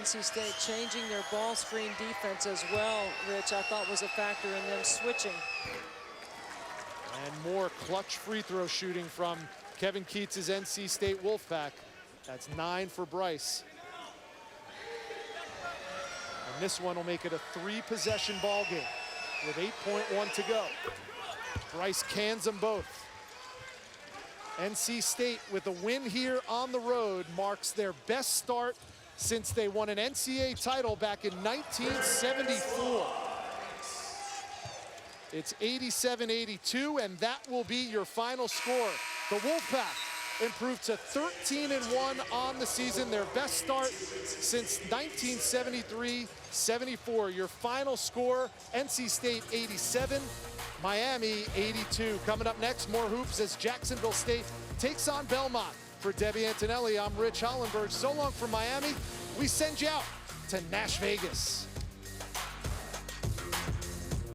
NC State changing their ball screen defense as well, Rich, I thought was a factor in them switching. And more clutch free throw shooting from Kevin Keats' NC State Wolfpack. That's 9 for Bryce. And this one will make it a 3-possession ball game with 8.1 to go. Bryce cans them both. NC State with a win here on the road marks their best start since they won an NCAA title back in 1974. It's 87-82, and that will be your final score. The Wolfpack improved to 13-1 on the season, their best start since 1973-74. Your final score, NC State 87, Miami 82. Coming up next, more hoops as Jacksonville State takes on Belmont. For Debbie Antonelli, I'm Rich Hollenberg. So long from Miami. We send you out to Nash Vegas.